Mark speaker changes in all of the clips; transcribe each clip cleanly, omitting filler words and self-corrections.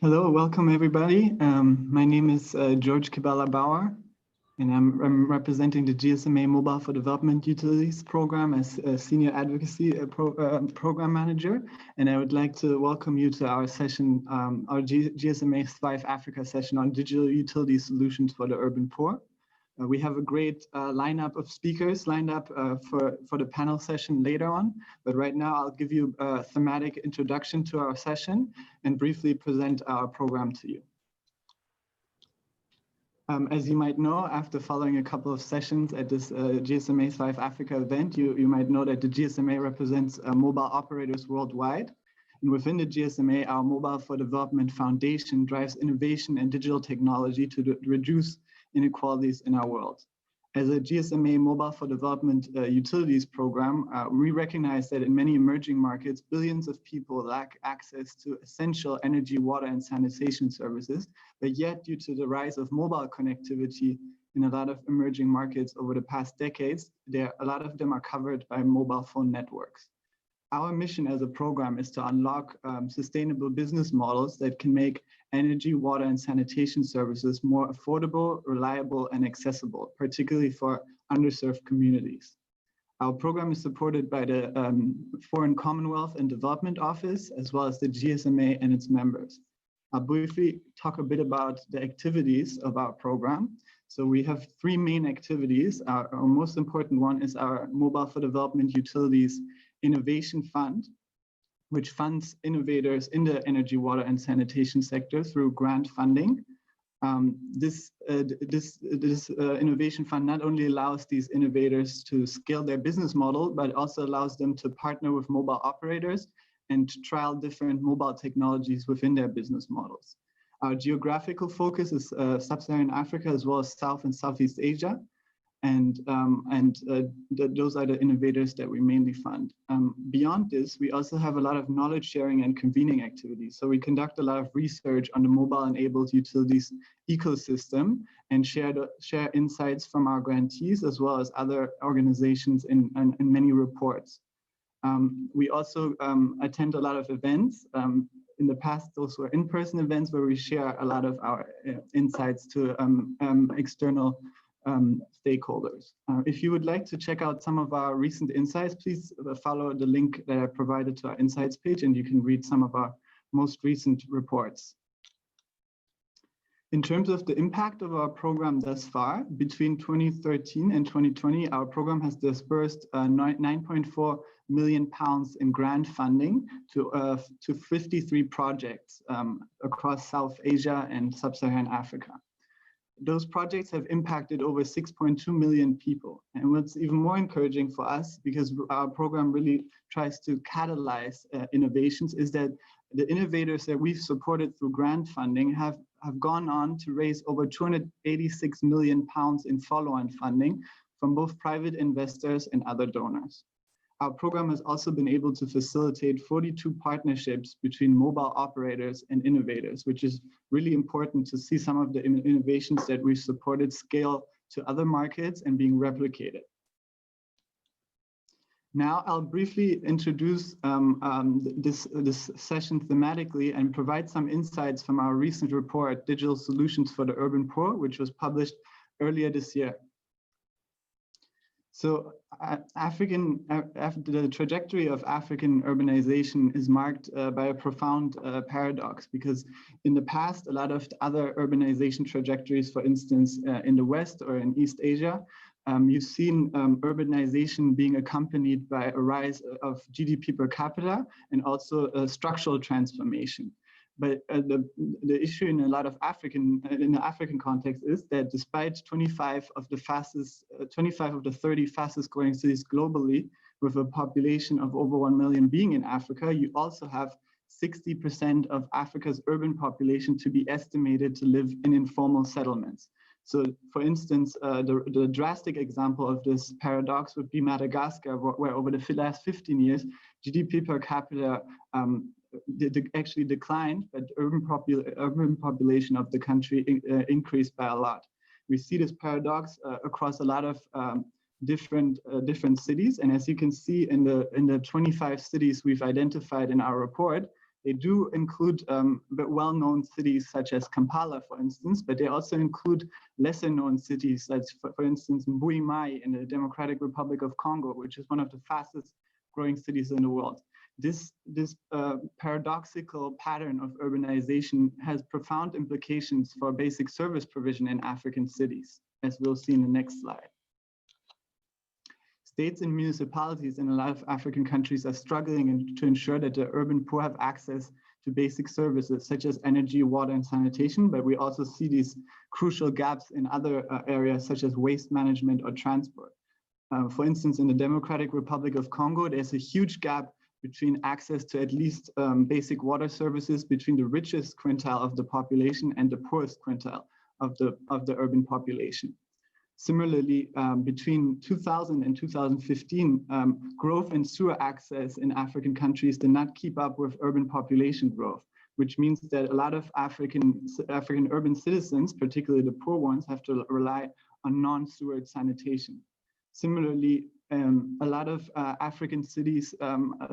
Speaker 1: Hello, welcome everybody. My name is George Kibala Bauer, and I'm representing the GSMA Mobile for Development Utilities Program as a Senior Advocacy Program Manager. And I would like to welcome you to our session, our GSMA Thrive Africa session on digital utility solutions for the urban poor. We have a great lineup of speakers lined up for the panel session later on, but right now I'll give you a thematic introduction to our session and briefly present our program to you. As you might know, after following a couple of sessions at this GSMA Thrive Africa event, you might know that the GSMA represents mobile operators worldwide. And within the GSMA, our Mobile for Development Foundation drives innovation and digital technology to reduce inequalities in our world. As a GSMA Mobile for Development Utilities program, we recognize that in many emerging markets, billions of people lack access to essential energy, water, and sanitation services, but yet due to the rise of mobile connectivity in a lot of emerging markets over the past decades, a lot of them are covered by mobile phone networks. Our mission as a program is to unlock sustainable business models that can make energy, water, and sanitation services more affordable, reliable, and accessible, particularly for underserved communities. Our program is supported by the Foreign Commonwealth and Development Office, as well as the GSMA and its members. I'll briefly talk a bit about the activities of our program. So we have three main activities. Our most important one is our Mobile for Development Utilities Innovation Fund, which funds innovators in the energy, water, and sanitation sector through grant funding. This innovation fund not only allows these innovators to scale their business model, but also allows them to partner with mobile operators and trial different mobile technologies within their business models. Our geographical focus is Sub-Saharan Africa, as well as South and Southeast Asia. And those are the innovators that we mainly fund. Beyond this, we also have a lot of knowledge sharing and convening activities. So we conduct a lot of research on the mobile-enabled utilities ecosystem and share insights from our grantees, as well as other organizations in many reports. We also attend a lot of events. In the past, those were in-person events where we share a lot of our insights to external stakeholders. If you would like to check out some of our recent insights, please follow the link that I provided to our insights page, and you can read some of our most recent reports. In terms of the impact of our program thus far, between 2013 and 2020, our program has disbursed 9.4 million pounds in grant funding to 53 projects across South Asia and Sub-Saharan Africa. Those projects have impacted over 6.2 million people. And what's even more encouraging for us, because our program really tries to catalyze innovations, is that the innovators that we've supported through grant funding have gone on to raise over 286 million pounds in follow-on funding from both private investors and other donors. Our program has also been able to facilitate 42 partnerships between mobile operators and innovators, which is really important to see some of the innovations that we've supported scale to other markets and being replicated. Now I'll briefly introduce this session thematically and provide some insights from our recent report, Digital Solutions for the Urban Poor, which was published earlier this year. So the trajectory of African urbanization is marked by a profound paradox, because in the past, a lot of other urbanization trajectories, for instance, in the West or in East Asia, you've seen urbanization being accompanied by a rise of GDP per capita and also a structural transformation. But the issue in a lot of in the African context is that despite 25 of the 30 fastest growing cities globally, with a population of over 1 million being in Africa, you also have 60% of Africa's urban population to be estimated to live in informal settlements. So, for instance, the drastic example of this paradox would be Madagascar, where over the last 15 years, GDP per capita actually declined, but urban population of the country increased by a lot. We see this paradox across a lot of different cities, and as you can see in the 25 cities we've identified in our report, They do include well-known cities such as Kampala, for instance, but they also include lesser-known cities, like, for instance, Mbui Mai in the Democratic Republic of Congo, which is one of the fastest growing cities in the world. This paradoxical pattern of urbanization has profound implications for basic service provision in African cities, as we'll see in the next slide. States and municipalities in a lot of African countries are struggling to ensure that the urban poor have access to basic services such as energy, water, and sanitation, but we also see these crucial gaps in other areas such as waste management or transport. For instance, in the Democratic Republic of Congo, there's a huge gap between access to at least basic water services between the richest quintile of the population and the poorest quintile of the urban population. Similarly, between 2000 and 2015, growth in sewer access in African countries did not keep up with urban population growth, which means that a lot of African urban citizens, particularly the poor ones, have to rely on non-sewered sanitation. Similarly, a lot of African cities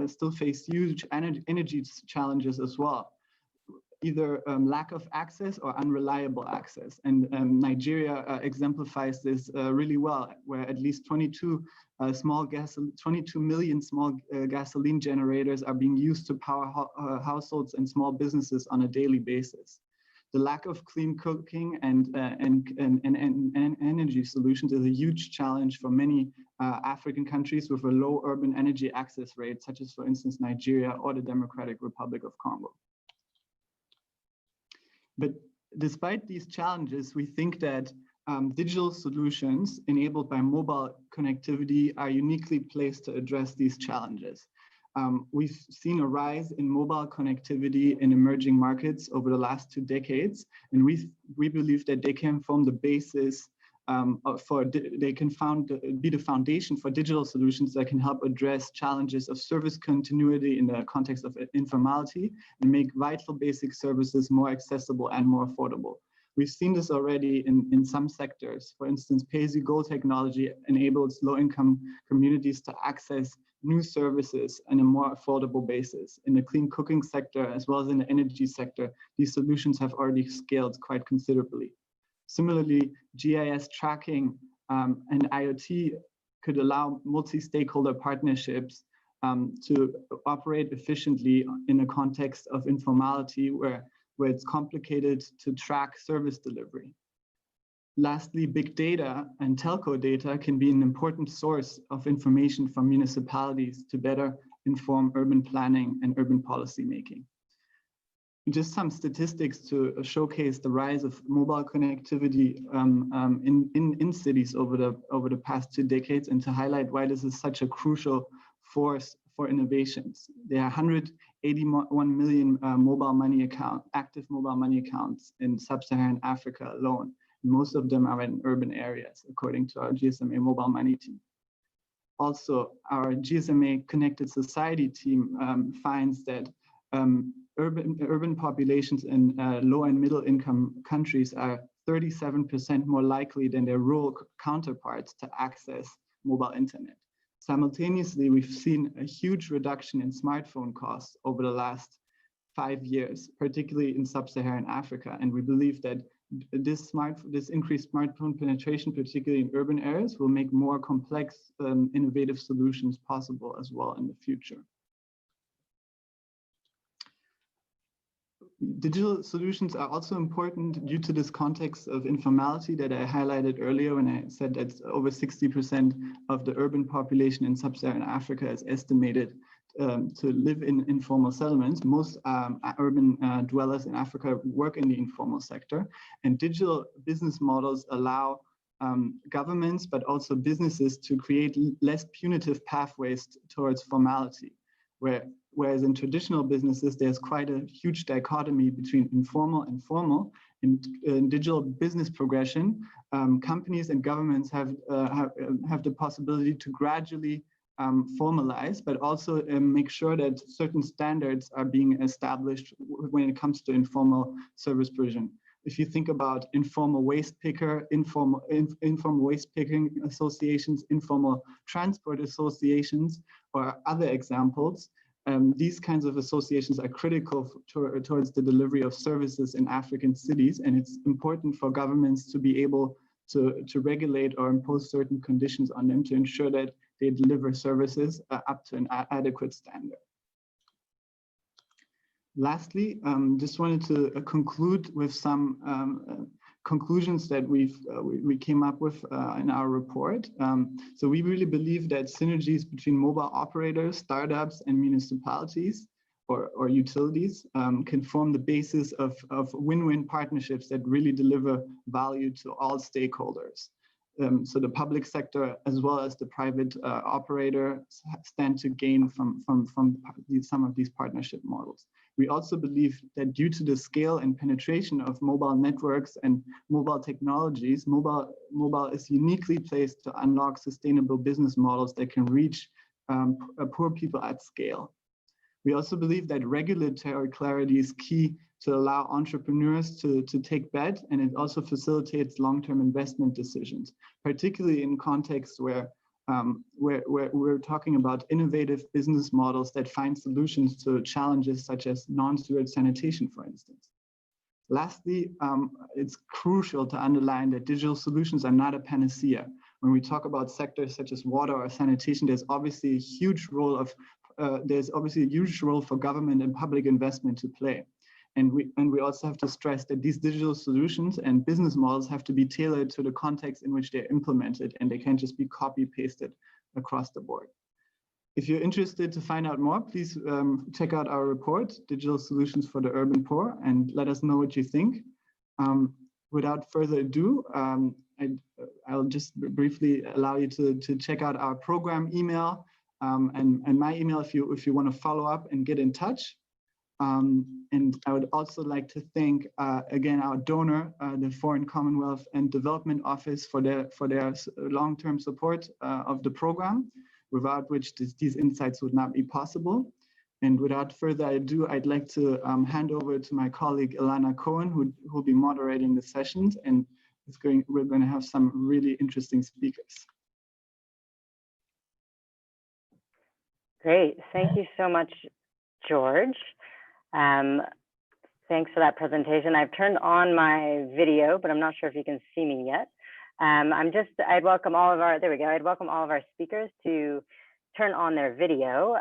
Speaker 1: still face huge energy challenges as well, either lack of access or unreliable access. And Nigeria exemplifies this really well, where at least 22 million small gasoline generators are being used to power households and small businesses on a daily basis. The lack of clean cooking and energy solutions is a huge challenge for many African countries with a low urban energy access rate, such as, for instance, Nigeria or the Democratic Republic of Congo. But despite these challenges, we think that digital solutions enabled by mobile connectivity are uniquely placed to address these challenges. We've seen a rise in mobile connectivity in emerging markets over the last 2 decades, and we believe that they can form the basis be the foundation for digital solutions that can help address challenges of service continuity in the context of informality and make vital basic services more accessible and more affordable. We've seen this already in some sectors. For instance, pay-as-you-go technology enables low-income communities to access new services on a more affordable basis. In the clean cooking sector, as well as in the energy sector, these solutions have already scaled quite considerably. Similarly, GIS tracking and IoT could allow multi-stakeholder partnerships to operate efficiently in a context of informality where it's complicated to track service delivery. Lastly, big data and telco data can be an important source of information for municipalities to better inform urban planning and urban policy making. Just some statistics to showcase the rise of mobile connectivity in cities over the past 2 decades, and to highlight why this is such a crucial force for innovations. There are 181 million active mobile money accounts in sub-Saharan Africa alone. Most of them are in urban areas, according to our GSMA mobile money team. Also, our GSMA Connected Society team finds that urban populations in low and middle income countries are 37% more likely than their rural counterparts to access mobile internet. Simultaneously, we've seen a huge reduction in smartphone costs over the last 5 years, particularly in sub-Saharan Africa. And we believe that this increased smartphone penetration, particularly in urban areas, will make more complex innovative solutions possible as well in the future. Digital solutions are also important due to this context of informality that I highlighted earlier when I said that over 60% of the urban population in sub-Saharan Africa is estimated to live in informal settlements. Most urban dwellers in Africa work in the informal sector, and digital business models allow governments, but also businesses, to create less punitive pathways towards formality, whereas in traditional businesses, there's quite a huge dichotomy between informal and formal. In digital business progression, companies and governments have the possibility to gradually formalize, but also make sure that certain standards are being established when it comes to informal service provision. If you think about informal waste picker, informal waste picking associations, informal transport associations, or other examples, These kinds of associations are critical towards the delivery of services in African cities, and it's important for governments to be able to regulate or impose certain conditions on them to ensure that they deliver services up to an adequate standard. Lastly, just wanted to conclude with some conclusions that we came up with in our report. So we really believe that synergies between mobile operators, startups, and municipalities or utilities can form the basis of win-win partnerships that really deliver value to all stakeholders. So the public sector as well as the private operator stand to gain from some of these partnership models. We also believe that due to the scale and penetration of mobile networks and mobile technologies, mobile is uniquely placed to unlock sustainable business models that can reach poor people at scale. We also believe that regulatory clarity is key to allow entrepreneurs to take bets, and it also facilitates long-term investment decisions, particularly in contexts where we're talking about innovative business models that find solutions to challenges such as non-sewage sanitation, for instance. Lastly, it's crucial to underline that digital solutions are not a panacea. When we talk about sectors such as water or sanitation, there's obviously a huge role for government and public investment to play. And we also have to stress that these digital solutions and business models have to be tailored to the context in which they're implemented, and they can't just be copy-pasted across the board. If you're interested to find out more, please check out our report, Digital Solutions for the Urban Poor, and let us know what you think. Without further ado, I'll just briefly allow you to check out our program email and my email if you want to follow up and get in touch. And I would also like to thank again our donor, the Foreign Commonwealth and Development Office, for their long-term support of the program, without which these insights would not be possible. And without further ado, I'd like to hand over to my colleague Ilana Cohen, who will be moderating the sessions, and we're going to have some really interesting speakers.
Speaker 2: Great, thank you so much, George. Thanks for that presentation. I've turned on my video, but I'm not sure if you can see me yet. I'd welcome all of our, there we go. I'd welcome all of our speakers to turn on their video,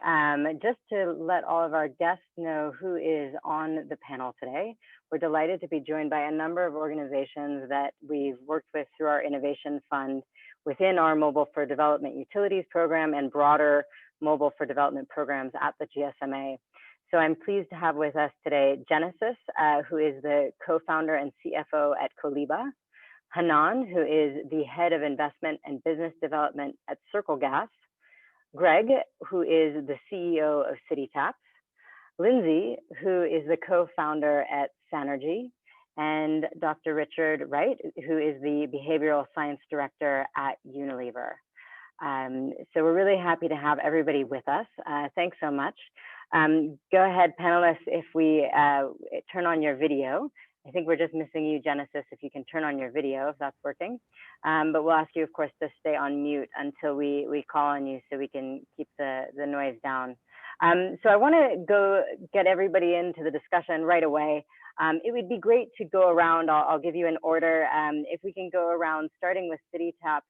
Speaker 2: just to let all of our guests know who is on the panel today. We're delighted to be joined by a number of organizations that we've worked with through our Innovation Fund within our Mobile for Development Utilities program and broader Mobile for Development programs at the GSMA. So I'm pleased to have with us today Genesis, who is the co-founder and CFO at Coliba, Hanan, who is the head of investment and business development at Circle Gas, Greg, who is the CEO of CityTaps, Lindsay, who is the co-founder at Sanergy, and Dr. Richard Wright, who is the behavioral science director at Unilever. So we're really happy to have everybody with us. Thanks so much. Go ahead, panelists, if we turn on your video. I think we're just missing you, Genesis, if you can turn on your video, if that's working. But we'll ask you, of course, to stay on mute until we call on you so we can keep the noise down. So I want to go get everybody into the discussion right away. It would be great to go around. I'll give you an order. If we can go around, starting with CityTaps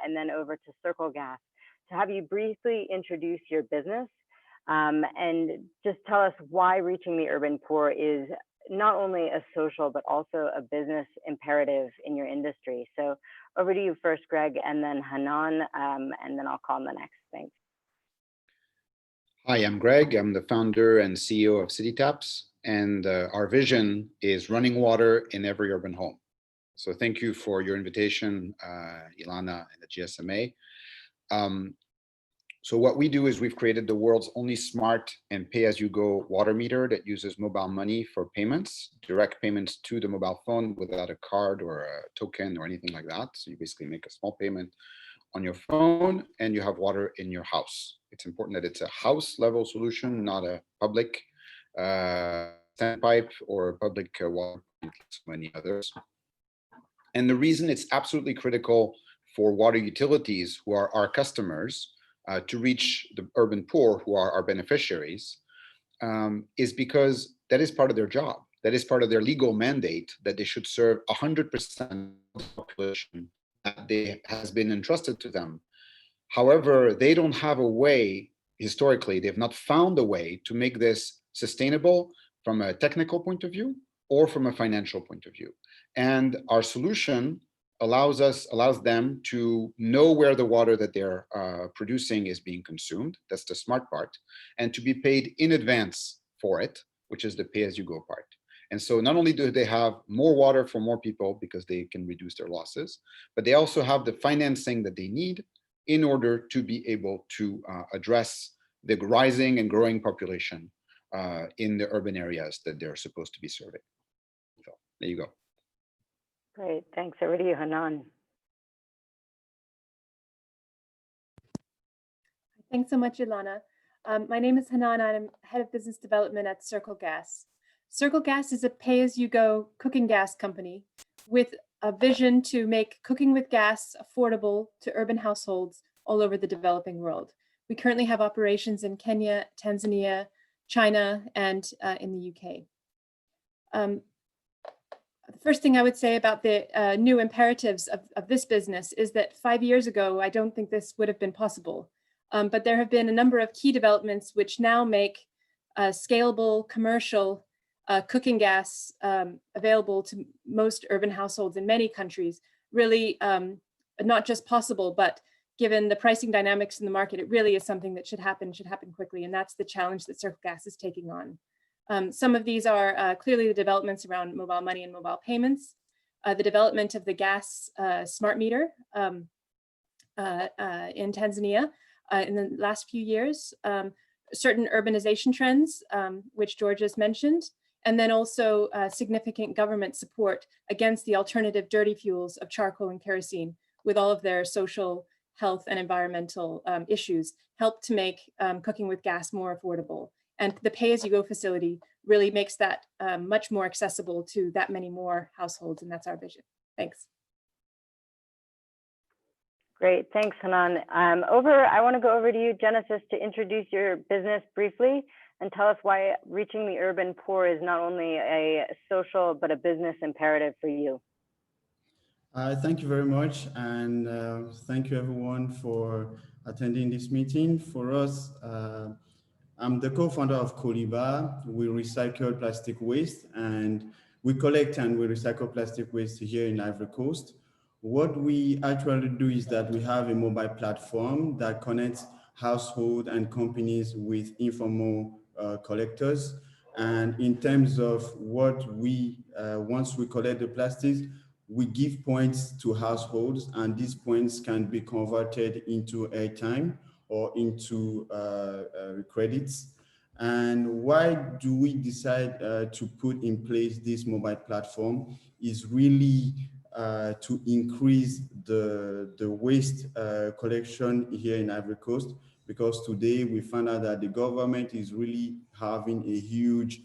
Speaker 2: and then over to Circle Gas, to have you briefly introduce your business and just tell us why reaching the urban poor is not only a social, but also a business imperative in your industry. So over to you first, Greg, and then Hanan, and then I'll call on the next. Thanks.
Speaker 3: Hi, I'm Greg. I'm the founder and CEO of CityTaps, and our vision is running water in every urban home. So thank you for your invitation, Ilana and the GSMA. So what we do is we've created the world's only smart and pay-as-you-go water meter that uses mobile money for payments, direct payments to the mobile phone without a card or a token or anything like that. So you basically make a small payment on your phone and you have water in your house. It's important that it's a house level solution, not a public standpipe or public water, like so many others. And the reason it's absolutely critical for water utilities, who are our customers, to reach the urban poor, who are our beneficiaries, is because that is part of their job. That is part of their legal mandate, that they should serve 100% of the population that has been entrusted to them. However, they don't have a way, historically, they've not found a way to make this sustainable from a technical point of view or from a financial point of view. And our solution allows them to know where the water that they're producing is being consumed. That's the smart part. And to be paid in advance for it, which is the pay-as-you-go part. And so not only do they have more water for more people because they can reduce their losses, but they also have the financing that they need in order to be able to address the rising and growing population in the urban areas that they're supposed to be serving. So there you go.
Speaker 2: Great, thanks. Over to you, Hanan.
Speaker 4: Thanks so much, Ilana. My name is Hanan. I'm head of business development at Circle Gas. Circle Gas is a pay-as-you-go cooking gas company with a vision to make cooking with gas affordable to urban households all over the developing world. We currently have operations in Kenya, Tanzania, China, and in the UK. The first thing I would say about the new imperatives of this business is that 5 years ago, I don't think this would have been possible. But there have been a number of key developments which now make scalable commercial cooking gas available to most urban households in many countries, really not just possible, but given the pricing dynamics in the market, it really is something that should happen quickly. And that's the challenge that Circle Gas is taking on. Some of these are clearly the developments around mobile money and mobile payments, the development of the gas smart meter in Tanzania in the last few years, certain urbanization trends, which George has mentioned, and then also significant government support against the alternative dirty fuels of charcoal and kerosene, with all of their social, health, and environmental issues, help to make cooking with gas more affordable. And the pay-as-you-go facility really makes that much more accessible to that many more households, and that's our vision. Thanks.
Speaker 2: Great, thanks, Hanan. I want to go over to you, Genesis, to introduce your business briefly and tell us why reaching the urban poor is not only a social, but a business imperative for you.
Speaker 5: Thank you very much, and thank you everyone for attending this meeting. For us, I'm the co-founder of Coliba. We recycle plastic waste, and we collect and we recycle plastic waste here in Ivory Coast. What we actually do is that we have a mobile platform that connects households and companies with informal collectors. And in terms of what we, once we collect the plastics, we give points to households, and these points can be converted into airtime or into credits. And why do we decide to put in place this mobile platform is really to increase the waste collection here in Ivory Coast, because today we found out that the government is really having a huge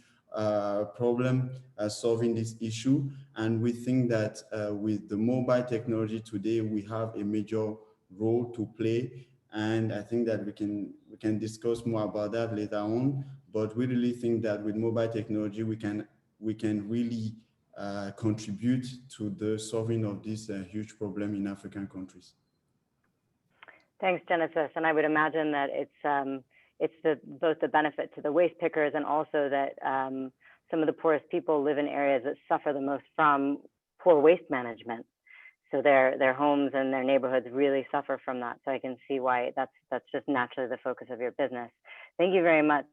Speaker 5: problem solving this issue. And we think that with the mobile technology today, we have a major role to play. And I think that we can discuss more about that later on. But we really think that with mobile technology, we can really contribute to the solving of this huge problem in African countries.
Speaker 2: Thanks, Genesis. And I would imagine that it's both the benefit to the waste pickers and also that some of the poorest people live in areas that suffer the most from poor waste management. So their homes and their neighborhoods really suffer from that. So I can see why that's just naturally the focus of your business. Thank you very much.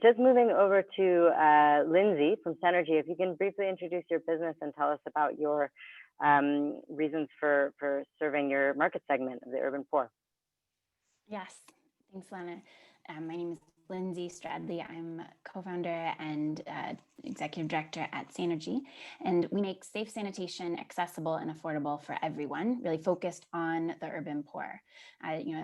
Speaker 2: Just moving over to Lindsay from Synergy, if you can briefly introduce your business and tell us about your reasons for serving your market segment of the urban poor.
Speaker 6: Yes, thanks, Lana. My name is Lindsay Stradley. I'm co-founder and executive director at Sanergy, and we make safe sanitation accessible and affordable for everyone, really focused on the urban poor.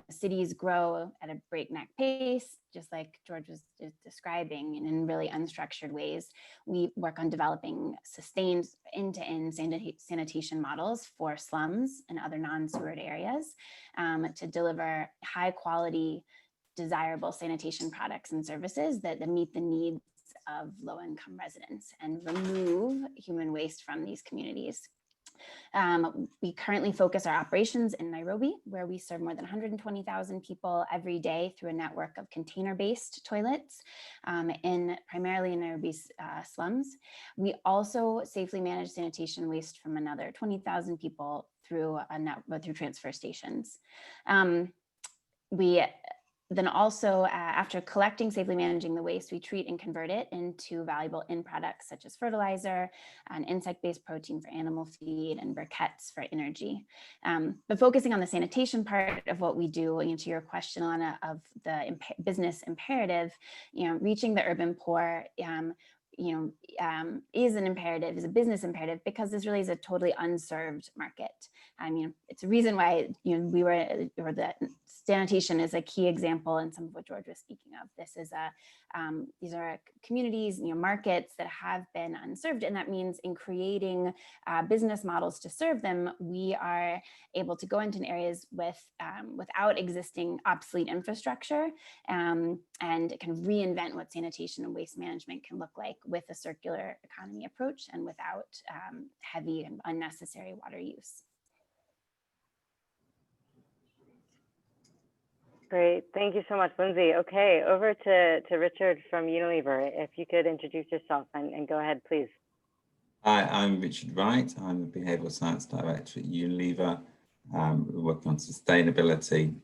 Speaker 6: Cities grow at a breakneck pace, just like George was describing, and in really unstructured ways. We work on developing sustained end-to-end sanitation models for slums and other non-sewered areas to deliver high quality, desirable sanitation products and services that meet the needs of low-income residents and remove human waste from these communities. We currently focus our operations in Nairobi, where we serve more than 120,000 people every day through a network of container-based toilets primarily in Nairobi's slums. We also safely manage sanitation waste from another 20,000 people through transfer stations. We then also, after collecting, safely managing the waste, we treat and convert it into valuable end products such as fertilizer, and insect-based protein for animal feed, and briquettes for energy. But focusing on the sanitation part of what we do, to your question, Alana, of the business imperative, reaching the urban poor, is an imperative, is a business imperative, because this really is a totally unserved market. It's a reason why, the sanitation is a key example in some of what George was speaking of. These are communities, markets that have been unserved, and that means in creating business models to serve them, we are able to go into areas without existing obsolete infrastructure, and kind of reinvent what sanitation and waste management can look like with a circular economy approach and without heavy and unnecessary water use.
Speaker 2: Great, thank you so much, Lindsay. Okay, over to Richard from Unilever. If you could introduce yourself and go ahead, please.
Speaker 7: Hi, I'm Richard Wright. I'm the Behavioural Science Director at Unilever. We work on sustainability.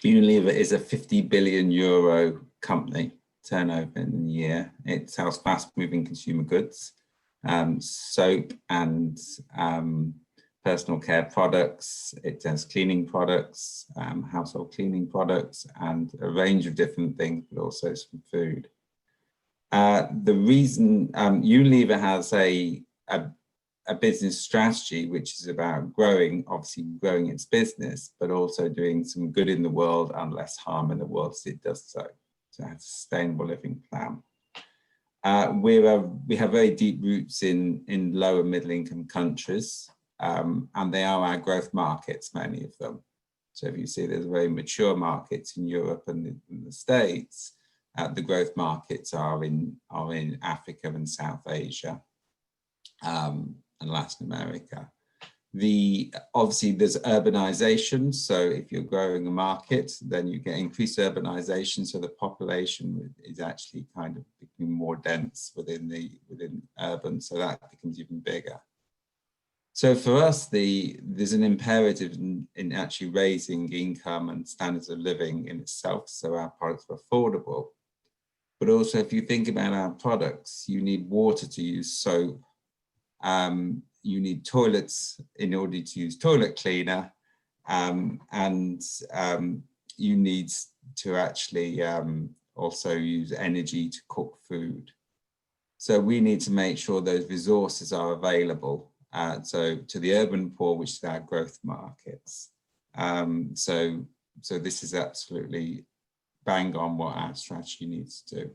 Speaker 7: Unilever is a 50 billion euro company, turnover in the year. It sells fast-moving consumer goods, soap and personal care products. It does cleaning products, household cleaning products, and a range of different things, but also some food. The reason Unilever has a business strategy, which is about obviously growing its business, but also doing some good in the world and less harm in the world as it does so. So it's a sustainable living plan. We have very deep roots in lower middle income countries, and they are our growth markets, many of them. So if you see, there's very mature markets in Europe and in the States. The growth markets are in Africa and South Asia, and Latin America. Obviously there's urbanisation. So if you're growing a market, then you get increased urbanisation. So the population is actually kind of becoming more dense within urban. So that becomes even bigger. So for us, there's an imperative in actually raising income and standards of living in itself. So our products are affordable. But also, if you think about our products, you need water to use soap. You need toilets in order to use toilet cleaner. And you need to actually also use energy to cook food. So we need to make sure those resources are available. So to the urban poor, which is our growth markets. So this is absolutely bang on what our strategy needs to do.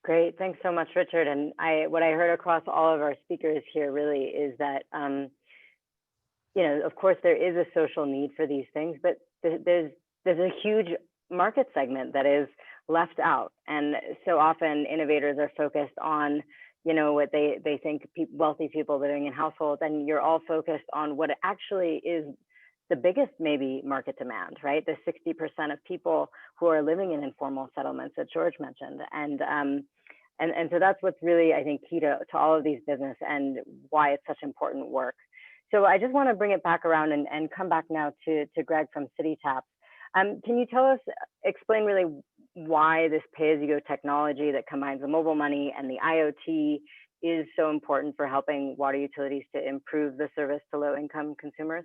Speaker 2: Great, thanks so much, Richard. And what I heard across all of our speakers here really is that, of course there is a social need for these things, but there's a huge market segment that is left out. And so often innovators are focused on, what they think wealthy people living in households, and you're all focused on what actually is the biggest maybe market demand, right? The 60% of people who are living in informal settlements that George mentioned. And so that's what's really, I think, key to all of these business and why it's such important work. So I just want to bring it back around and come back now to Greg from CityTap. Can you explain really why this pay-as-you-go technology that combines the mobile money and the IoT is so important for helping water utilities to improve the service to low-income consumers?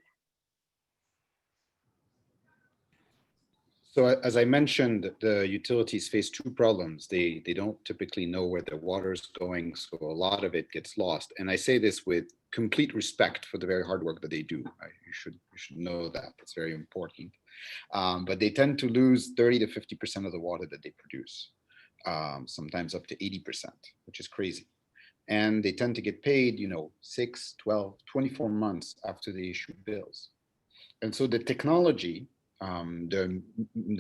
Speaker 3: So as I mentioned, the utilities face two problems. They don't typically know where their water is going, so a lot of it gets lost. And I say this with complete respect for the very hard work that they do. You should know that. It's very important. But they tend to lose 30 to 50% of the water that they produce, sometimes up to 80%, which is crazy. And they tend to get paid, 6, 12, 24 months after they issue bills. And so the technology, the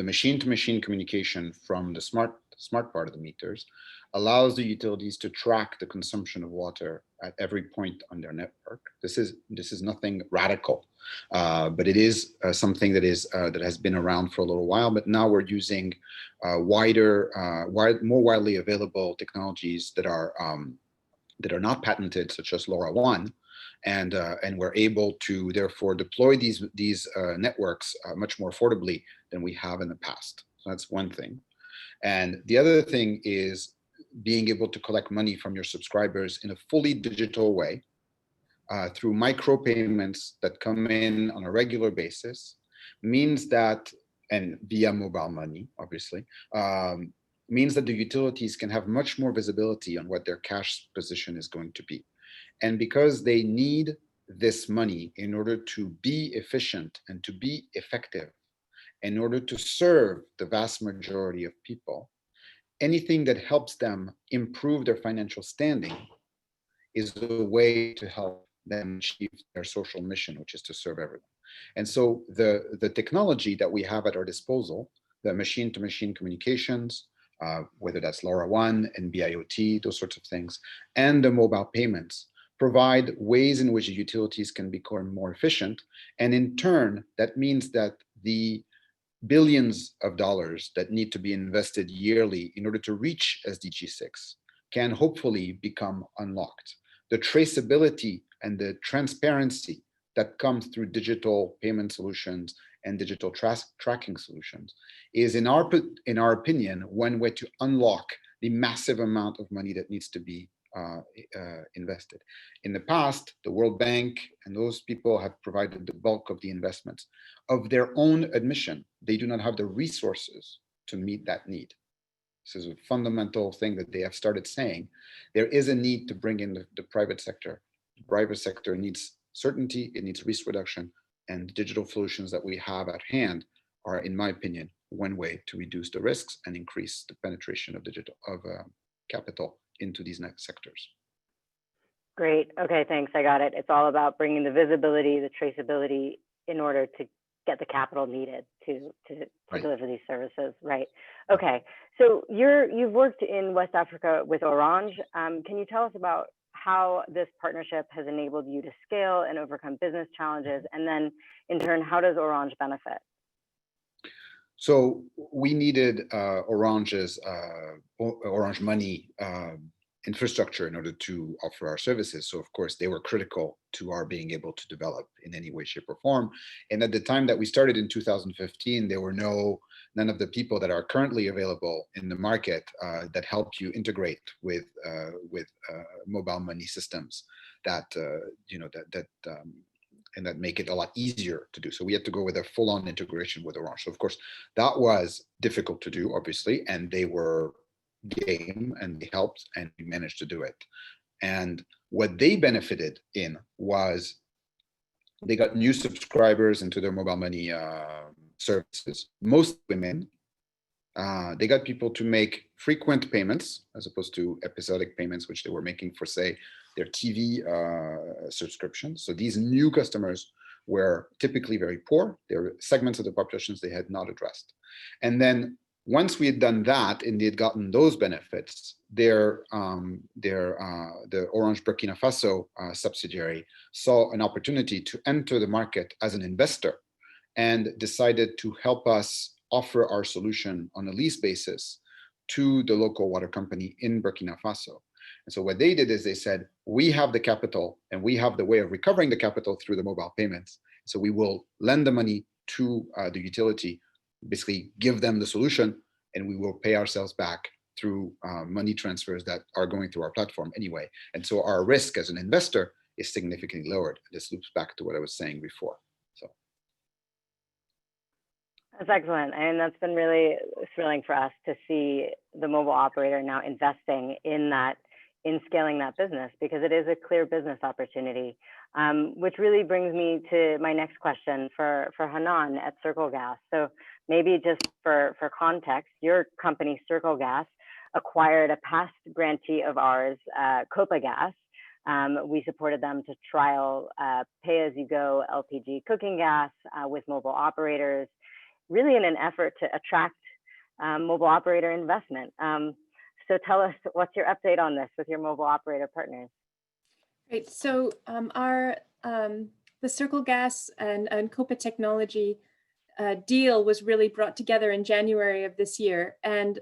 Speaker 3: machine-to-machine communication from the smart part of the meters allows the utilities to track the consumption of water at every point on their network. This is nothing radical, but it is something that has been around for a little while. But now we're using more widely available technologies that are not patented, such as LoRaWAN. And we're able to therefore deploy these networks much more affordably than we have in the past. So that's one thing. And the other thing is being able to collect money from your subscribers in a fully digital way through micropayments that come in on a regular basis means that, and via mobile money, obviously, means that the utilities can have much more visibility on what their cash position is going to be. And because they need this money in order to be efficient and to be effective, in order to serve the vast majority of people, anything that helps them improve their financial standing is a way to help them achieve their social mission, which is to serve everyone. And so the technology that we have at our disposal, the machine-to-machine communications, whether that's LoRaWAN and BIoT, those sorts of things, and the mobile payments, provide ways in which the utilities can become more efficient. And in turn, that means that the billions of dollars that need to be invested yearly in order to reach SDG 6 can hopefully become unlocked. The traceability and the transparency that comes through digital payment solutions and digital tracking solutions is, in our opinion, one way to unlock the massive amount of money that needs to be invested. In the past, the World Bank and those people have provided the bulk of the investments. Of their own admission, they do not have the resources to meet that need. This is a fundamental thing that they have started saying. There is a need to bring in the private sector. The private sector needs certainty, it needs risk reduction, and the digital solutions that we have at hand are, in my opinion, one way to reduce the risks and increase the penetration of capital into these next sectors.
Speaker 2: Great. Okay, thanks. I got it. It's all about bringing the visibility, the traceability in order to get the capital needed to
Speaker 3: Right.
Speaker 2: deliver these services. Right. Okay. So you've worked in West Africa with Orange. Can you tell us about how this partnership has enabled you to scale and overcome business challenges? And then in turn, how does Orange benefit?
Speaker 3: So we needed Orange Money infrastructure in order to offer our services. So of course they were critical to our being able to develop in any way, shape, or form. And at the time that we started in 2015, there were none of the people that are currently available in the market that help you integrate with mobile money systems that and that make it a lot easier to do. So we had to go with a full-on integration with Orange. So of course that was difficult to do, obviously, and they were game and they helped and we managed to do it. And what they benefited in was they got new subscribers into their mobile money services, most women. They got people to make frequent payments as opposed to episodic payments, which they were making for, say, their TV subscriptions. So these new customers were typically very poor. There were segments of the populations they had not addressed. And then once we had done that and they had gotten those benefits, the Orange Burkina Faso subsidiary saw an opportunity to enter the market as an investor and decided to help us offer our solution on a lease basis to the local water company in Burkina Faso. And so what they did is they said, we have the capital and we have the way of recovering the capital through the mobile payments. So we will lend the money to the utility, basically give them the solution, and we will pay ourselves back through money transfers that are going through our platform anyway. And so our risk as an investor is significantly lowered. This loops back to what I was saying before. So.
Speaker 2: That's excellent. And that's been really thrilling for us to see the mobile operator now investing in that, in scaling that business, because it is a clear business opportunity, which really brings me to my next question for Hanan at Circle Gas. So maybe just for context, your company, Circle Gas, acquired a past grantee of ours, Copa Gas. We supported them to trial pay-as-you-go LPG cooking gas with mobile operators, really in an effort to attract mobile operator investment. So tell us, what's your update on this with your mobile operator partners?
Speaker 4: Great. So the Circle Gas and Copa Technology deal was really brought together in January of this year, and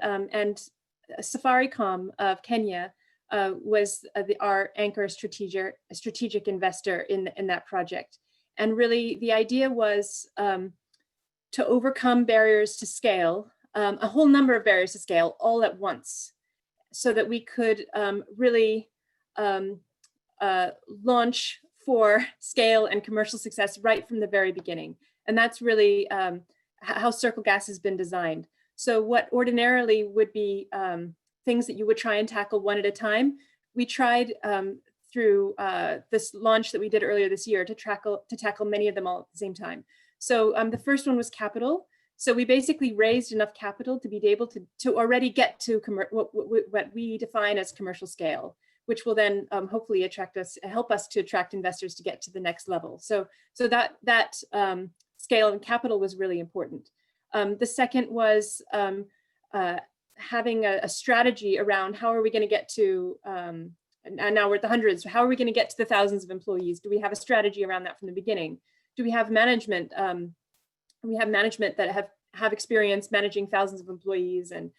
Speaker 4: Safaricom of Kenya was our anchor strategic investor in that project. And really, the idea was to overcome barriers to scale, a whole number of barriers to scale all at once, so that we could really launch for scale and commercial success right from the very beginning. And that's really how Circle Gas has been designed. So what ordinarily would be things that you would try and tackle one at a time, we tried through this launch that we did earlier this year to tackle many of them all at the same time. So the first one was capital. So we basically raised enough capital to be able to already get to what we define as commercial scale, which will then hopefully help us to attract investors to get to the next level. So that scale and capital was really important. The second was having a strategy around how are we going to get to, and now we're at the hundreds, how are we going to get to the thousands of employees? Do we have a strategy around that from the beginning? Do we have management? We have management that have experience managing thousands of employees and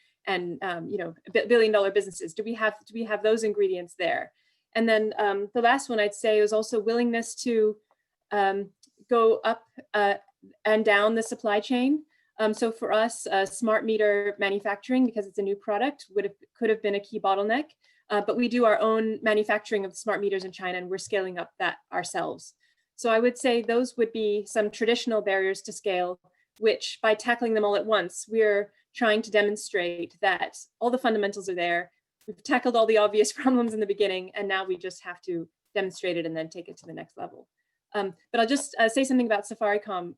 Speaker 4: billion-dollar businesses. Do we have those ingredients there? And then the last one I'd say was also willingness to go up and down the supply chain. So for us, smart meter manufacturing, because it's a new product, could have been a key bottleneck. But we do our own manufacturing of smart meters in China, and we're scaling up that ourselves. So I would say those would be some traditional barriers to scale, which by tackling them all at once, we're trying to demonstrate that all the fundamentals are there. We've tackled all the obvious problems in the beginning, and now we just have to demonstrate it and then take it to the next level. But I'll just say something about Safaricom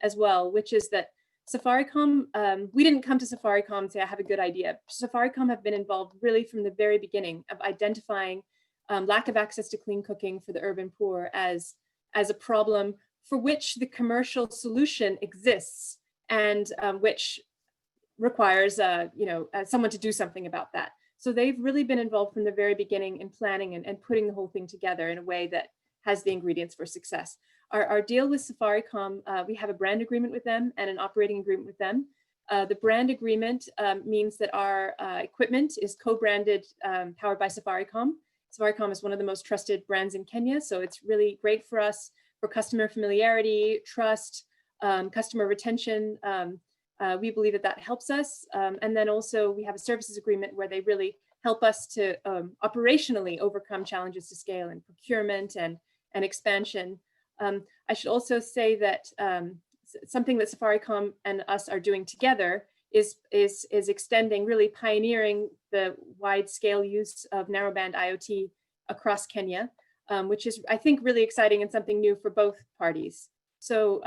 Speaker 4: as well, which is that Safaricom, we didn't come to Safaricom and say, I have a good idea. Safaricom have been involved really from the very beginning of identifying lack of access to clean cooking for the urban poor as a problem for which the commercial solution exists, and which requires someone to do something about that. So they've really been involved from the very beginning in planning and putting the whole thing together in a way that has the ingredients for success. Our deal with Safaricom, we have a brand agreement with them and an operating agreement with them. The brand agreement means that our equipment is co-branded, powered by Safaricom. Safaricom is one of the most trusted brands in Kenya, so it's really great for us for customer familiarity, trust, customer retention. We believe that helps us. And then also we have a services agreement where they really help us to operationally overcome challenges to scale and procurement and expansion. I should also say that something that Safaricom and us are doing together is extending, really pioneering the wide scale use of narrowband IoT across Kenya, which is, I think, really exciting and something new for both parties. So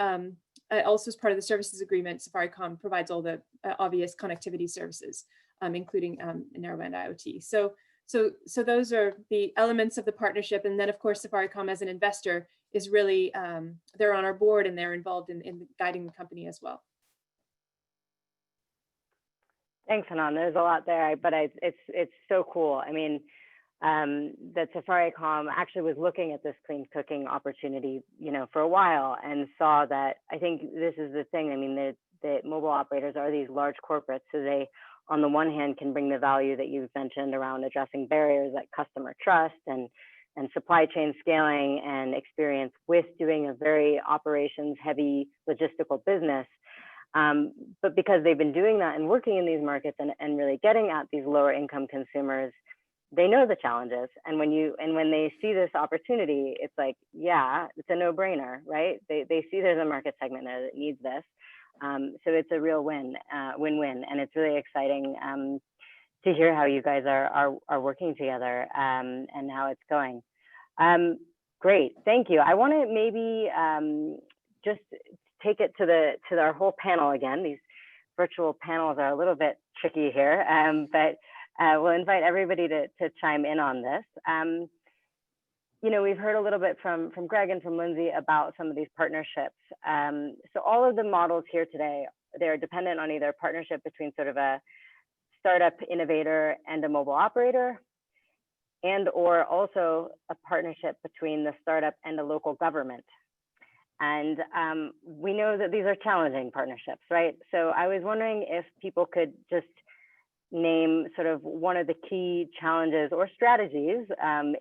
Speaker 4: also as part of the services agreement, Safaricom provides all the obvious connectivity services, including narrowband IoT. So those are the elements of the partnership. And then of course, Safaricom as an investor is really, they're on our board and they're involved in guiding the company as well.
Speaker 2: Thanks, Hanan. There's a lot there, but it's so cool. I mean, that Safaricom actually was looking at this clean cooking opportunity, for a while, and saw that. I think this is the thing. I mean, the mobile operators are these large corporates, so they, on the one hand, can bring the value that you've mentioned around addressing barriers like customer trust and supply chain scaling and experience with doing a very operations heavy logistical business. But because they've been doing that and working in these markets and really getting at these lower income consumers, they know the challenges. And when they see this opportunity, it's like, yeah, it's a no-brainer, right? They see there's a market segment there that needs this. So it's a real win-win, and it's really exciting to hear how you guys are working together and how it's going. Great, thank you. I want to maybe just take it to our whole panel again. These virtual panels are a little bit tricky here, but we'll invite everybody to chime in on this. You know, we've heard a little bit from Greg and from Lindsay about some of these partnerships. So all of the models here today, they're dependent on either a partnership between sort of a startup innovator and a mobile operator, and or also a partnership between the startup and a local government. And we know that these are challenging partnerships, right? So I was wondering if people could just name sort of one of the key challenges or strategies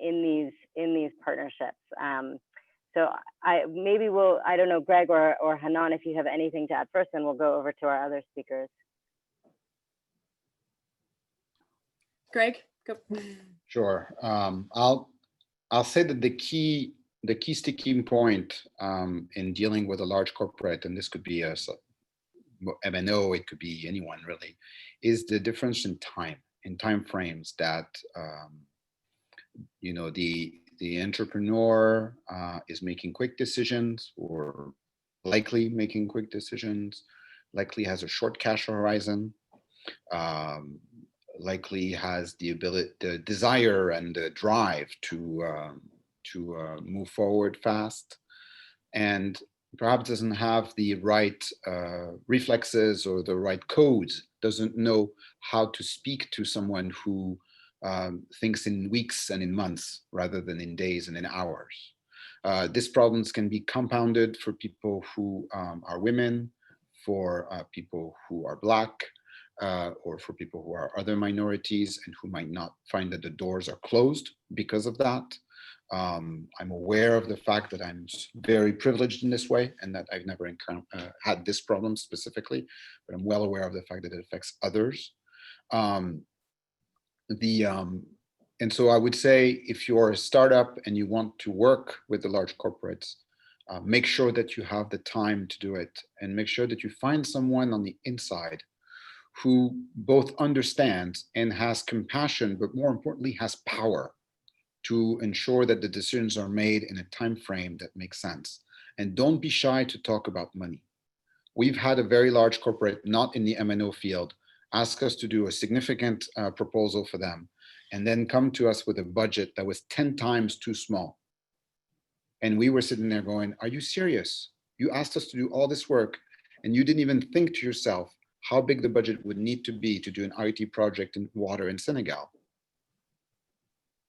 Speaker 2: in these partnerships. So I don't know, Greg or Hanan, if you have anything to add first, and we'll go over to our other speakers.
Speaker 4: Greg, go.
Speaker 3: Sure. I'll say that the key sticking point in dealing with a large corporate, and this could be a MNO, it could be anyone really, is the difference in time frames that you know, the entrepreneur is making quick decisions, or likely making quick decisions, likely has a short cash horizon, likely has the ability, the desire and the drive to move forward fast, and perhaps doesn't have the right reflexes or the right codes, doesn't know how to speak to someone who thinks in weeks and in months rather than in days and in hours. These problems can be compounded for people who are women, for people who are Black, or for people who are other minorities and who might not find that the doors are closed because of that. I'm aware of the fact that I'm very privileged in this way and that I've never had this problem specifically, but I'm well aware of the fact that it affects others. And so I would say, if you're a startup and you want to work with the large corporates, make sure that you have the time to do it, and make sure that you find someone on the inside who both understands and has compassion, but more importantly has power to ensure that the decisions are made in a time frame that makes sense. And don't be shy to talk about money. We've had a very large corporate, not in the MNO field, ask us to do a significant proposal for them, and then come to us with a budget that was 10 times too small. And we were sitting there going, are you serious? You asked us to do all this work and you didn't even think to yourself how big the budget would need to be to do an IoT project in water in Senegal.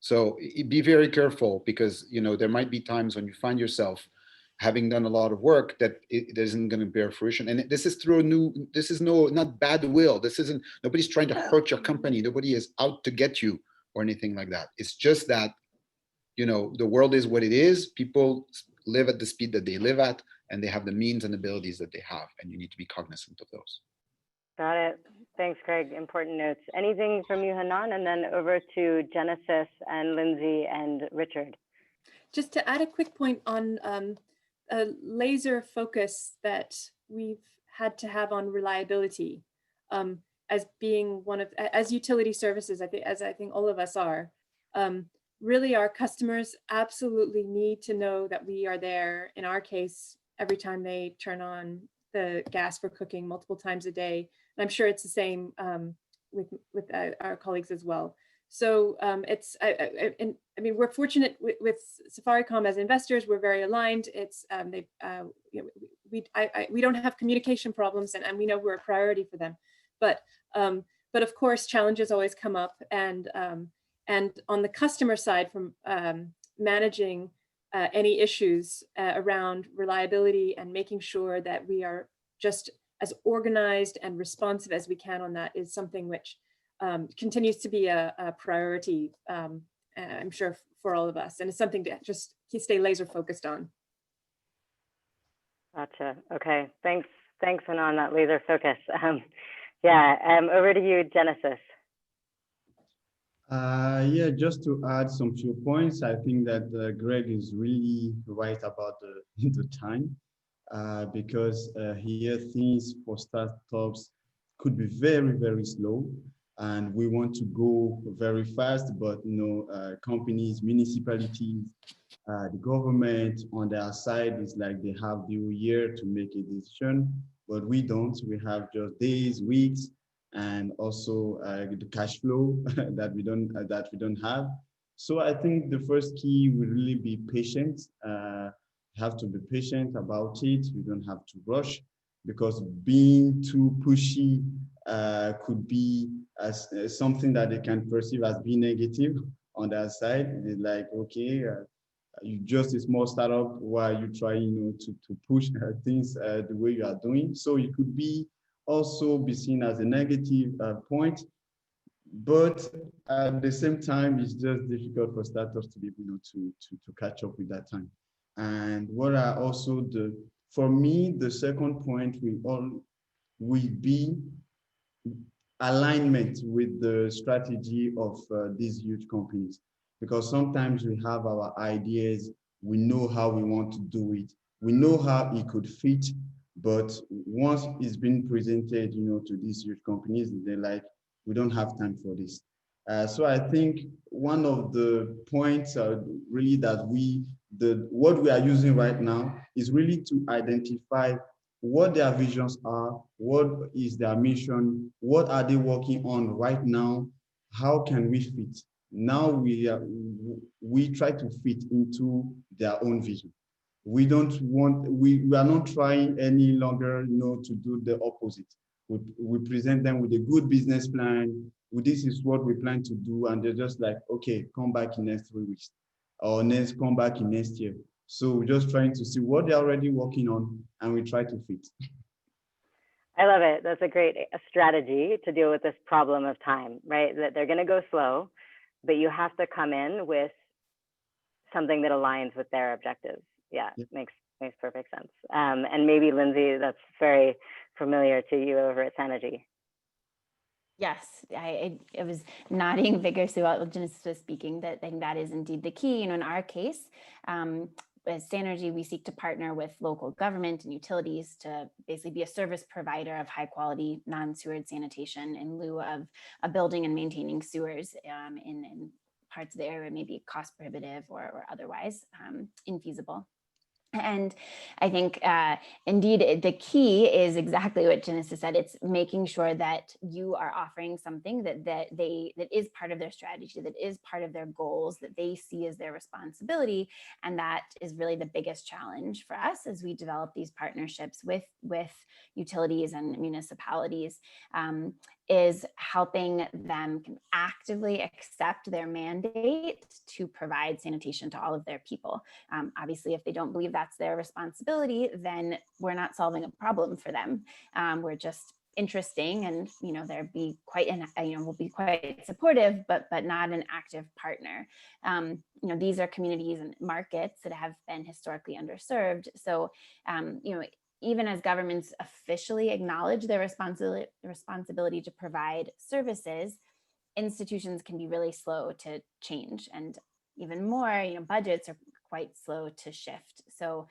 Speaker 3: So be very careful, because you know there might be times when you find yourself having done a lot of work that it isn't going to bear fruition. And this is not bad will. This isn't, nobody's trying to hurt your company. Nobody is out to get you or anything like that. It's just that, you know, the world is what it is. People live at the speed that they live at, and they have the means and abilities that they have, and you need to be cognizant of those.
Speaker 2: Got it. Thanks, Greg. Important notes. Anything from you, Hanan, and then over to Genesis and Lindsay and Richard.
Speaker 4: Just to add a quick point on a laser focus that we've had to have on reliability as being one of, as utility services, as I think all of us are, really our customers absolutely need to know that we are there, in our case, every time they turn on the gas for cooking multiple times a day. And I'm sure it's the same with our colleagues as well. So I mean, we're fortunate with Safaricom as investors. We're very aligned. It's we don't have communication problems, and we know we're a priority for them. But of course, challenges always come up, and on the customer side, from managing any issues around reliability and making sure that we are just as organized and responsive as we can on that is something which continues to be a priority, I'm sure, for all of us. And it's something to just stay laser focused on.
Speaker 2: Gotcha. Okay. Thanks, Hanan, that laser focus. Over to you, Genesis.
Speaker 5: Yeah, just to add some few points, I think that Greg is really right about the time. because here things for startups could be very, very slow. And we want to go very fast, but companies, municipalities, the government on their side is like they have the whole year to make a decision, but we don't. We have just days, weeks, and also the cash flow that we don't have. So I think the first key will really be patient. Have to be patient about it. You don't have to rush, because being too pushy could be as something that they can perceive as being negative on their side. It's like, okay, you just a small startup while you try, to push things the way you are doing. So it could be also be seen as a negative point, but at the same time, it's just difficult for startups to be able to catch up with that time. And what are also for me, the second point will be alignment with the strategy of these huge companies, because sometimes we have our ideas, we know how we want to do it, we know how it could fit, but once it's been presented, to these huge companies, they're like, we don't have time for this. So I think one of the points really that what we are using right now is really to identify what their visions are, what is their mission, what are they working on right now, how can we fit? Now we try to fit into their own vision. We are not trying any longer, to do the opposite. We present them with a good business plan. This is what we plan to do, and they're just like, okay, come back in next 3 weeks, or come back in next year. So we're just trying to see what they're already working on, and we try to fit.
Speaker 2: I love it. That's a great strategy to deal with this problem of time, right? That they're going to go slow, but you have to come in with something that aligns with their objectives. Yeah, makes perfect sense. And maybe Lindsay, that's very familiar to you over at Synergy.
Speaker 6: Yes, I was nodding vigorously while Genesis was speaking. That is indeed the key. In our case, as Synergy, we seek to partner with local government and utilities to basically be a service provider of high quality non-sewered sanitation in lieu of building and maintaining sewers in parts of the area may be cost prohibitive or otherwise infeasible. And I think indeed the key is exactly what Genesis said. It's making sure that you are offering something that is part of their strategy, that is part of their goals, that they see as their responsibility. And that is really the biggest challenge for us as we develop these partnerships with utilities and municipalities, is helping them actively accept their mandate to provide sanitation to all of their people. Obviously, if they don't believe that's their responsibility, then we're not solving a problem for them. We're just interesting, and they'll be quite we'll be quite supportive, but not an active partner. These are communities and markets that have been historically underserved. So even as governments officially acknowledge their responsibility to provide services, institutions can be really slow to change, and even more, budgets are quite slow to shift. So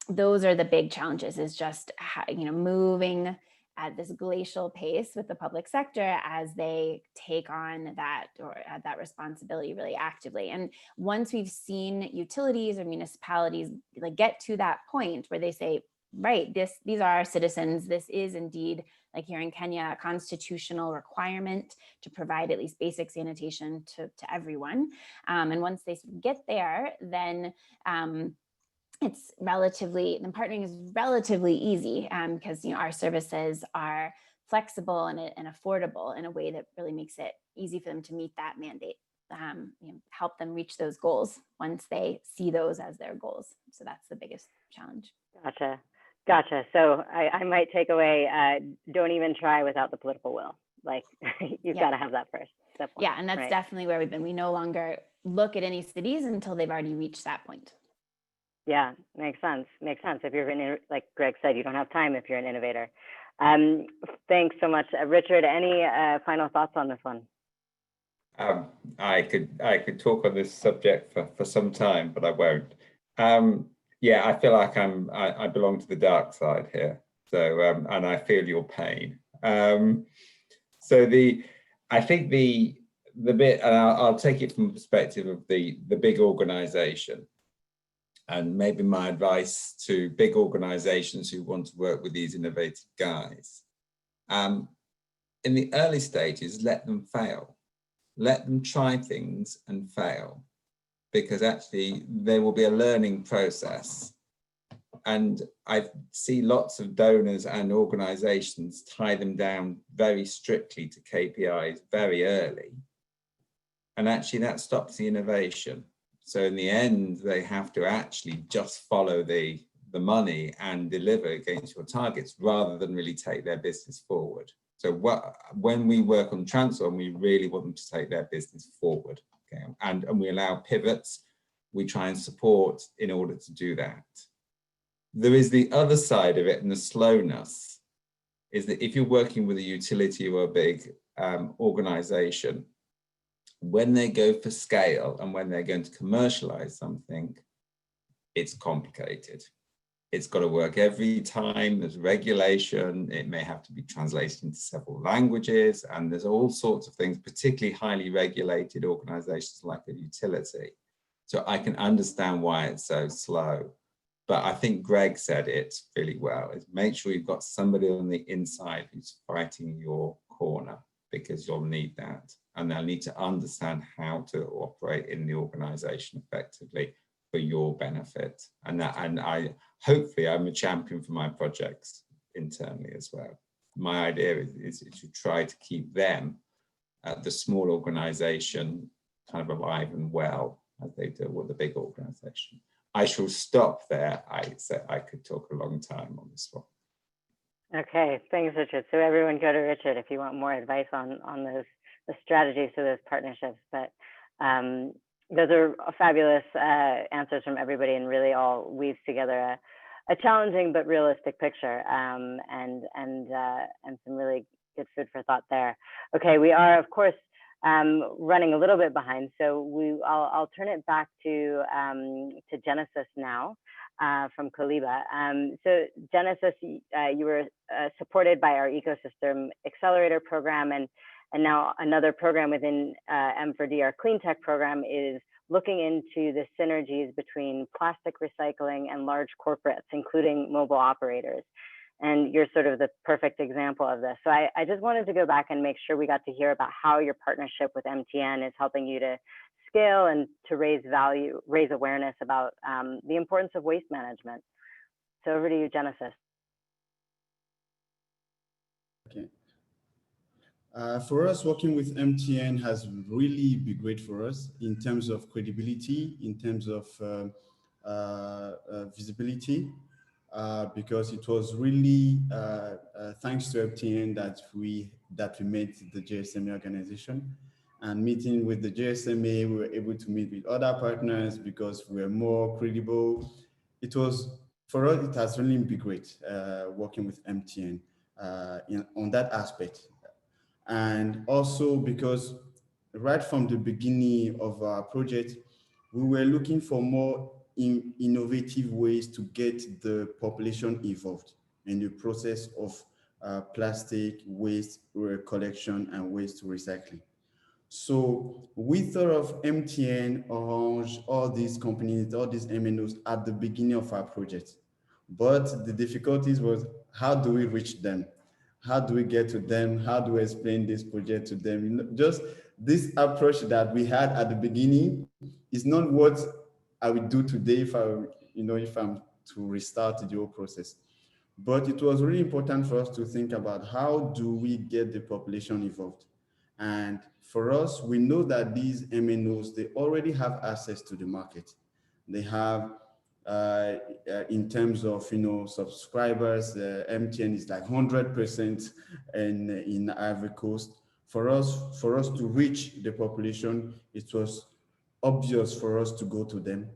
Speaker 6: those are the big challenges, is just moving at this glacial pace with the public sector as they take on that responsibility really actively. And once we've seen utilities or municipalities get to that point where they say, right, these are our citizens, this is indeed, like here in Kenya, a constitutional requirement to provide at least basic sanitation to everyone. And once they get there, then the partnering is relatively easy, because our services are flexible and affordable in a way that really makes it easy for them to meet that mandate. Help them reach those goals once they see those as their goals. So that's the biggest challenge.
Speaker 2: Gotcha. So I might take away, don't even try without the political will. You've got to have that first. Step one,
Speaker 6: and that's definitely where we've been. We no longer look at any cities until they've already reached that point.
Speaker 2: Yeah, makes sense. If you're like Greg said, you don't have time if you're an innovator. Thanks so much. Richard, any final thoughts on this one?
Speaker 7: I could talk on this subject for some time, but I won't. yeah, I feel like I belong to the dark side here. So, and I feel your pain. So I think the bit, and I'll take it from the perspective of the big organization. And maybe my advice to big organizations who want to work with these innovative guys, in the early stages, let them fail. Let them try things and fail, because actually there will be a learning process. And I see lots of donors and organizations tie them down very strictly to KPIs very early. And actually that stops the innovation. So in the end, they have to actually just follow the money and deliver against your targets rather than really take their business forward. So when we work on Transform, we really want them to take their business forward. Okay? And we allow pivots. We try and support in order to do that. There is the other side of it, and the slowness is that if you're working with a utility or a big organization, when they go for scale and when they're going to commercialize something, it's complicated. It's got to work every time. There's regulation. It may have to be translated into several languages, and there's all sorts of things, particularly highly regulated organizations like a utility. So I can understand why it's so slow. But I think Greg said it really well, is make sure you've got somebody on the inside who's fighting your corner, because you'll need that. And they'll need to understand how to operate in the organization effectively for your benefit. And hopefully I'm a champion for my projects internally as well. My idea is to try to keep them, the small organization, kind of alive and well as they deal with the big organization. I shall stop there. I could talk a long time on this one.
Speaker 2: Okay, thanks, Richard. So everyone go to Richard if you want more advice on the strategies for those partnerships. But those are fabulous answers from everybody, and really all weaves together a challenging but realistic picture, and some really good food for thought there. Okay, we are of course running a little bit behind, so I'll turn it back to Genesis now. From Koliba. So Genesis, you were supported by our ecosystem accelerator program, and now another program within M4D, our clean tech program, is looking into the synergies between plastic recycling and large corporates, including mobile operators. And you're sort of the perfect example of this. So I just wanted to go back and make sure we got to hear about how your partnership with MTN is helping you to scale and to raise awareness about the importance of waste management. So over to you, Genesis.
Speaker 5: Okay. For us, working with MTN has really been great for us in terms of credibility, in terms of visibility, because it was really thanks to MTN that we made the GSMA organization. And meeting with the GSMA, we were able to meet with other partners because we're more credible. It was, for us, it has really been great working with MTN on that aspect. And also because right from the beginning of our project, we were looking for more innovative ways to get the population involved in the process of plastic waste collection and waste recycling. So we thought of MTN, Orange, all these companies, all these MNOs at the beginning of our project. But the difficulties was, how do we reach them? How do we get to them? How do we explain this project to them? Just this approach that we had at the beginning is not what I would do today if I'm to restart the whole process. But it was really important for us to think about how do we get the population involved. And for us, we know that these MNOs, they already have access to the market. They have, in terms of subscribers, MTN is like 100% in Ivory Coast. For us to reach the population, it was obvious for us to go to them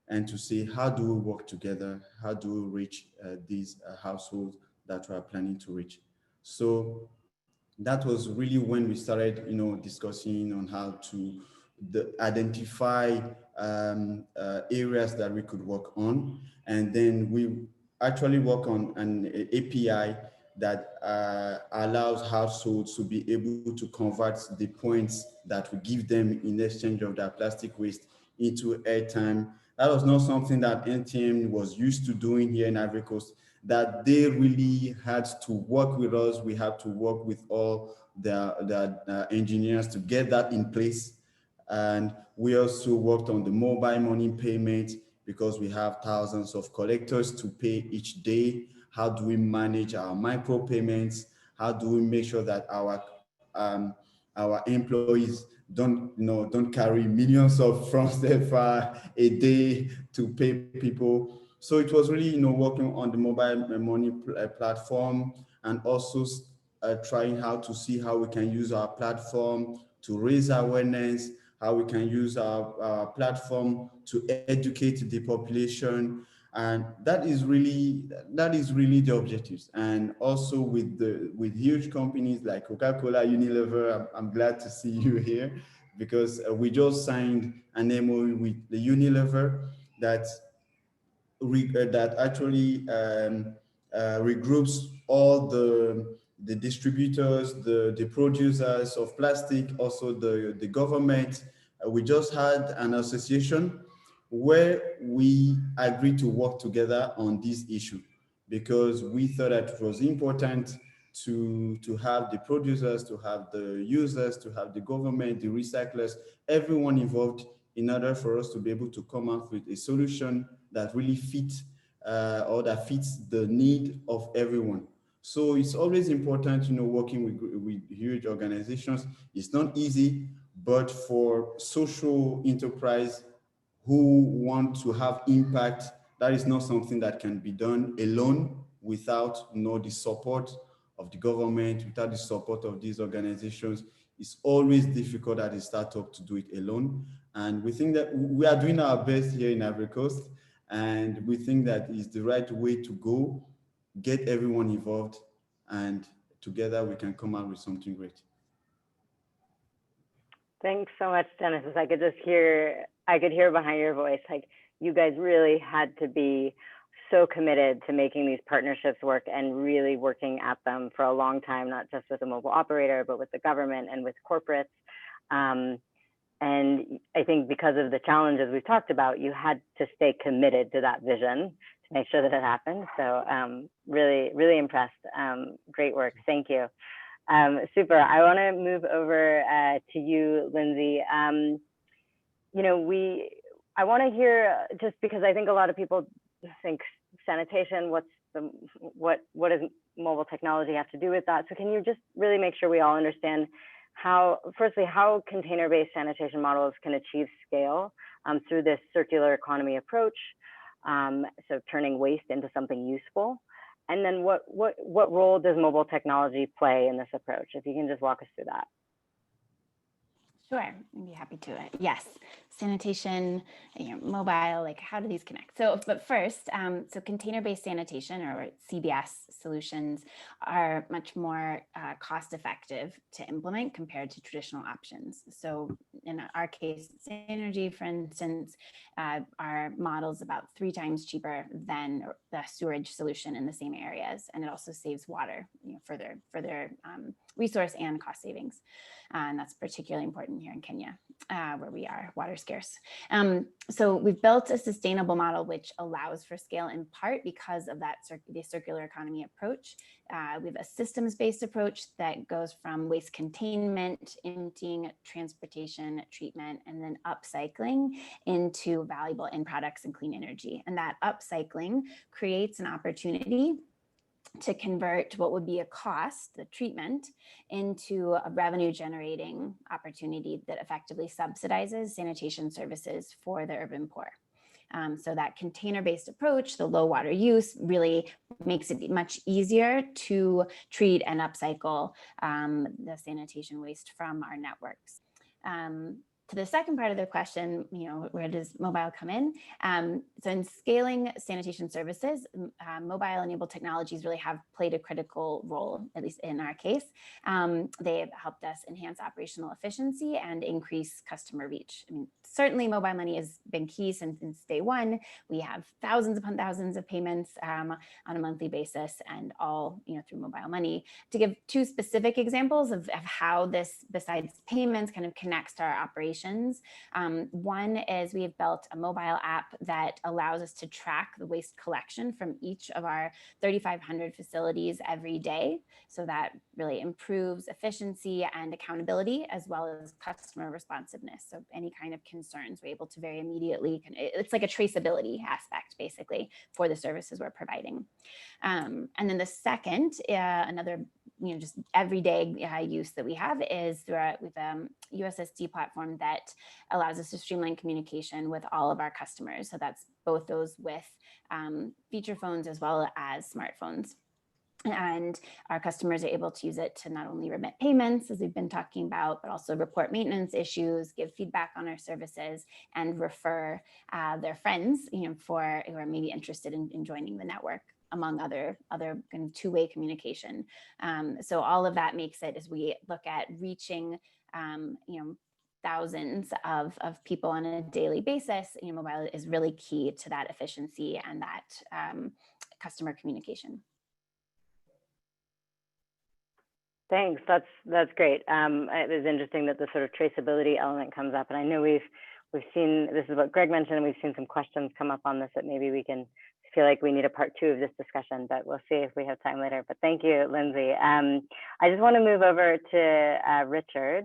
Speaker 5: and to say, how do we work together? How do we reach these households that we are planning to reach? So that was really when we started, discussing on how to identify areas that we could work on. And then we actually work on an API that allows households to be able to convert the points that we give them in exchange of their plastic waste into airtime. That was not something that NTM was used to doing here in Ivory Coast, that they really had to work with us. We had to work with all the engineers to get that in place. And we also worked on the mobile money payment because we have thousands of collectors to pay each day. How do we manage our micro payments? How do we make sure that our employees don't carry millions of francs CFA a day to pay people? So it was really working on the mobile money platform, and also trying how to see how we can use our platform to raise awareness, how we can use our platform to educate the population. And that is really the objectives. And also with huge companies like Coca-Cola, Unilever, I'm glad to see you here, because we just signed an MOU with the Unilever that actually regroups all the distributors, the producers of plastic, also the government. We just had an association where we agreed to work together on this issue, because we thought that it was important to have the producers, to have the users, to have the government, the recyclers, everyone involved, in order for us to be able to come up with a solution that really fits or that fits the need of everyone. So it's always important, working with huge organizations. It's not easy, but for social enterprise who want to have impact, that is not something that can be done alone without the support of the government, without the support of these organizations. It's always difficult as a startup to do it alone. And we think that we are doing our best here in Ivory Coast, and we think that is the right way to go, get everyone involved, and together we can come out with something great.
Speaker 2: Thanks so much, Genesis. I could hear behind your voice, like, you guys really had to be so committed to making these partnerships work and really working at them for a long time, not just with the mobile operator, but with the government and with corporates. And I think because of the challenges we've talked about, you had to stay committed to that vision to make sure that it happened. So really, really impressed. Great work. Thank you. Super. I want to move over to you, Lindsay. I want to hear, just because I think a lot of people think sanitation, what does mobile technology have to do with that? So can you just really make sure we all understand how container-based sanitation models can achieve scale through this circular economy approach, so turning waste into something useful? And then what role does mobile technology play in this approach? If you can just walk us through that.
Speaker 6: Sure, I'd be happy to. Yes, sanitation, mobile, like how do these connect? So, but first, so container-based sanitation, or CBS solutions, are much more cost-effective to implement compared to traditional options. So in our case, Sanergy, for instance, our model is about 3 times cheaper than the sewage solution in the same areas, and it also saves water, further resource and cost savings. And that's particularly important here in Kenya, where we are water scarce. So we've built a sustainable model which allows for scale in part because of that the circular economy approach. We have a systems-based approach that goes from waste containment, emptying, transportation, treatment, and then upcycling into valuable end products and clean energy. And that upcycling creates an opportunity to convert what would be a cost, the treatment, into a revenue generating opportunity that effectively subsidizes sanitation services for the urban poor. So that container-based approach, the low water use, really makes it much easier to treat and upcycle the sanitation waste from our networks. To the second part of the question, where does mobile come in? So in scaling sanitation services, mobile-enabled technologies really have played a critical role, at least in our case. They have helped us enhance operational efficiency and increase customer reach. I mean, certainly mobile money has been key since day one. We have thousands upon thousands of payments on a monthly basis, and all through mobile money. To give two specific examples of how this, besides payments, kind of connects to our operations. One is we have built a mobile app that allows us to track the waste collection from each of our 3,500 facilities every day. So that really improves efficiency and accountability, as well as customer responsiveness. So any kind of concerns, we're able to very immediately, it's like a traceability aspect, basically, for the services we're providing. And then the second, another just everyday use that we have is with a USSD platform that allows us to streamline communication with all of our customers. So that's both those with feature phones as well as smartphones. And our customers are able to use it to not only remit payments, as we've been talking about, but also report maintenance issues, give feedback on our services, and refer their friends, who are maybe interested in joining the network, among other kind of two-way communication. So all of that makes it, as we look at reaching, thousands of people on a daily basis, mobile is really key to that efficiency and that customer communication.
Speaker 2: Thanks. That's great. It was interesting that the sort of traceability element comes up, and I know we've seen, this is what Greg mentioned, and we've seen some questions come up on this that maybe we can feel like we need a part 2 of this discussion, but we'll see if we have time later. But thank you, Lindsay. I just want to move over to Richard.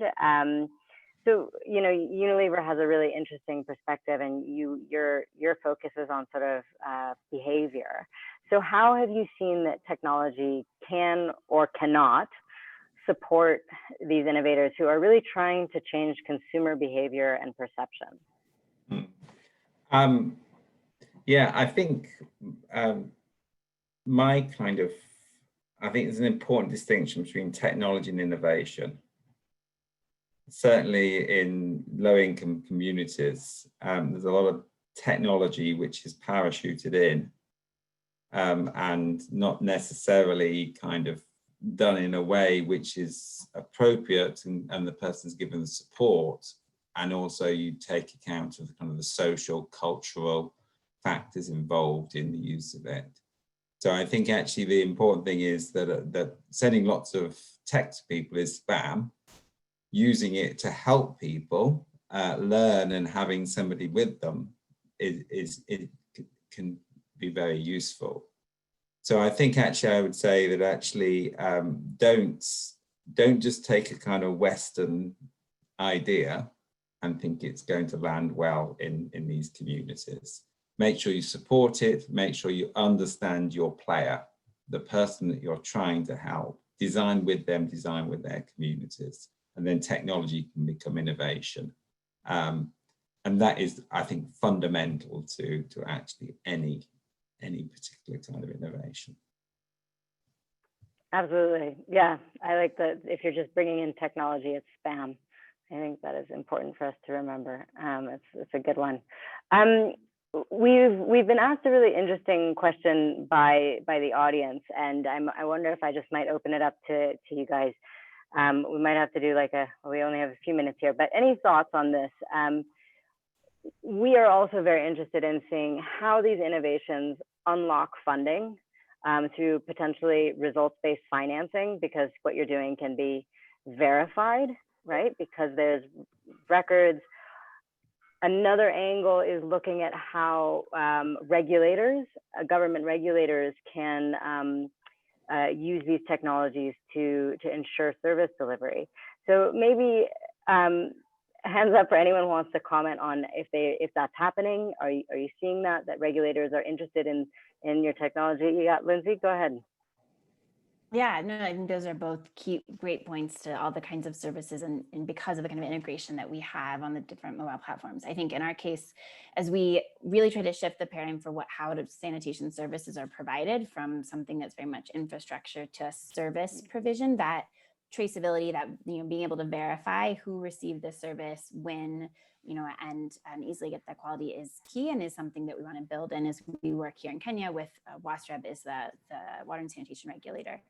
Speaker 2: So Unilever has a really interesting perspective, and your focus is on sort of behavior. So how have you seen that technology can or cannot support these innovators who are really trying to change consumer behavior and perception?
Speaker 7: Yeah, I think I think there's an important distinction between technology and innovation. Certainly in low-income communities, there's a lot of technology which is parachuted in and not necessarily kind of done in a way which is appropriate, and the person's given the support, and also you take account of the kind of the social, cultural factors involved in the use of it. So I think actually the important thing is that sending lots of tech to people is spam. Using it to help people learn, and having somebody with them it can be very useful. So I think actually I would say that actually don't just take a kind of Western idea and think it's going to land well in these communities. Make sure you support it, make sure you understand your player, the person that you're trying to help, design with them, design with their communities, and then technology can become innovation. And that is, I think, fundamental to actually any particular kind of innovation.
Speaker 2: Absolutely. Yeah, I like that. If you're just bringing in technology, it's spam. I think that is important for us to remember. It's a good one. We've been asked a really interesting question by the audience, and I wonder if I just might open it up to you guys. We might have to do we only have a few minutes here, but any thoughts on this? We are also very interested in seeing how these innovations unlock funding through potentially results-based financing, because what you're doing can be verified, right? Because there's records. Another angle is looking at how government regulators can use these technologies to ensure service delivery. So maybe hands up for anyone who wants to comment on if that's happening. Are you seeing that regulators are interested in your technology? You got Lindsay, go ahead.
Speaker 6: Yeah, no, I think those are both great points to all the kinds of services and because of the kind of integration that we have on the different mobile platforms. I think in our case, as we really try to shift the paradigm for how sanitation services are provided from something that's very much infrastructure to a service provision that traceability, that, being able to verify who received the service, when, and easily get that quality is key, and is something that we want to build in as we work here in Kenya with WASREB, is the water and sanitation regulator.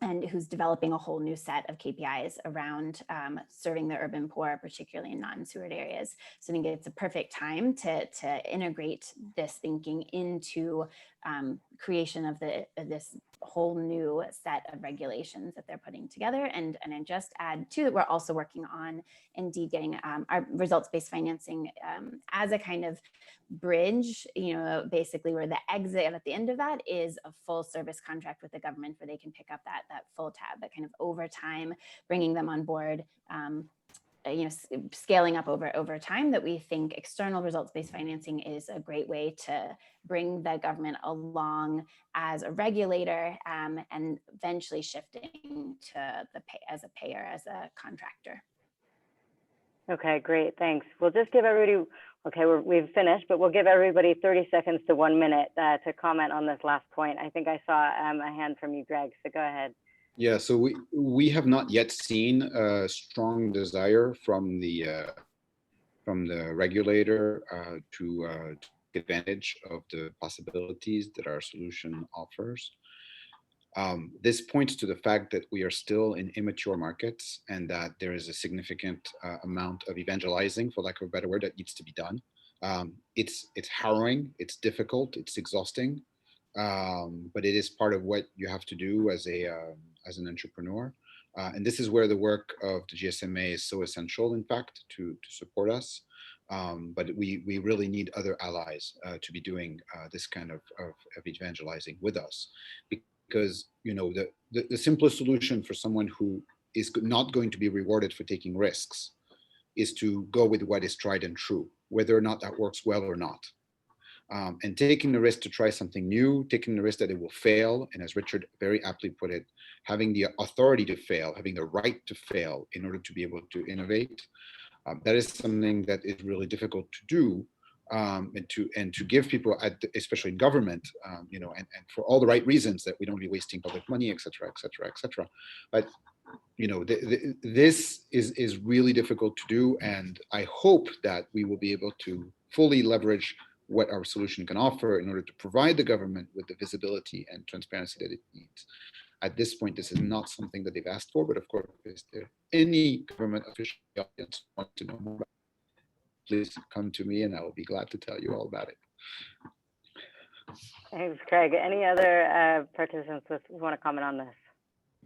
Speaker 6: And who's developing a whole new set of KPIs around serving the urban poor, particularly in non-sewered areas. So I think it's a perfect time to integrate this thinking into creation of this whole new set of regulations that they're putting together. And I just add too that we're also working on indeed getting our results-based financing as a kind of bridge, basically where the exit at the end of that is a full service contract with the government, where they can pick up that full tab, that kind of over time, bringing them on board, scaling up over time. That we think external results-based financing is a great way to bring the government along as a regulator, and eventually shifting to as a payer, as a contractor.
Speaker 2: Okay, great, thanks. We'll just give everybody, okay, we've finished, but we'll give everybody 30 seconds to 1 minute to comment on this last point. I think I saw a hand from you, Greg, so go ahead.
Speaker 3: Yeah, so we have not yet seen a strong desire from the regulator to take advantage of the possibilities that our solution offers. This points to the fact that we are still in immature markets, and that there is a significant amount of evangelizing, for lack of a better word, that needs to be done. It's harrowing, it's difficult, it's exhausting, but it is part of what you have to do as an entrepreneur. And this is where the work of the GSMA is so essential, in fact, to support us. But we really need other allies to be doing this kind of evangelizing with us. Because the simplest solution for someone who is not going to be rewarded for taking risks is to go with what is tried and true, whether or not that works well or not. And taking the risk to try something new, taking the risk that it will fail, and as Richard very aptly put it, having the authority to fail, having the right to fail in order to be able to innovate, that is something that is really difficult to do. And to give people, especially in government, and for all the right reasons, that we don't be wasting public money, et cetera, et cetera, et cetera. But this is really difficult to do, and I hope that we will be able to fully leverage what our solution can offer in order to provide the government with the visibility and transparency that it needs. At this point, this is not something that they've asked for, but of course, if there any government official audience want to know more about it, please come to me and I will be glad to tell you all about it.
Speaker 2: Thanks, Craig. Any other participants who want to comment on this?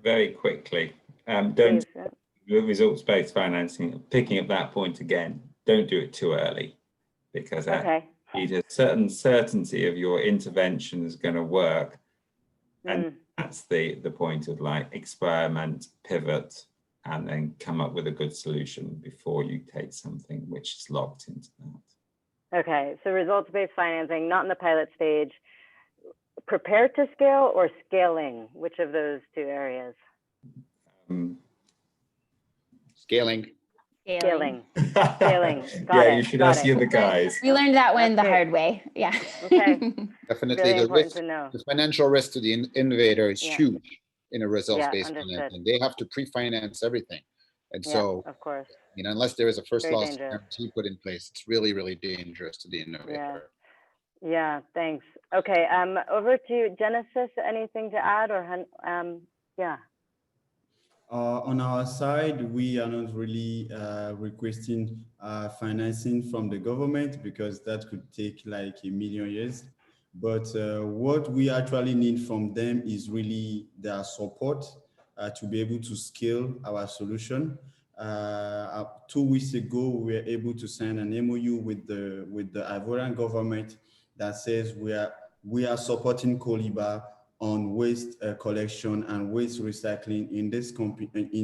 Speaker 7: Very quickly, don't results-based financing, picking up that point again, don't do it too early, because you need a certain certainty of your intervention is going to work. And that's the point of experiment, pivot, and then come up with a good solution before you take something which is locked into that.
Speaker 2: Okay, so results-based financing, not in the pilot stage. Prepared to scale or scaling? Which of those two areas?
Speaker 3: Scaling.
Speaker 2: Scaling. Got
Speaker 7: it. You should ask the other guys.
Speaker 6: We learned that one the hard way. Yeah.
Speaker 2: Okay.
Speaker 3: Definitely,
Speaker 2: really
Speaker 3: the financial risk to the innovator is huge in a results-based financing. They have to pre-finance everything, and so
Speaker 2: of course,
Speaker 3: unless there is a first loss guarantee put in place, it's really, really dangerous to the innovator.
Speaker 2: Yeah. Thanks. Okay. Over to Genesis. Anything to add, or yeah.
Speaker 5: On our side, we are not really requesting financing from the government, because that could take like 1 million years. But what we actually need from them is really their support to be able to scale our solution. 2 weeks ago, we were able to sign an MOU with the Ivorian government that says we are supporting Koliba on waste collection and waste recycling in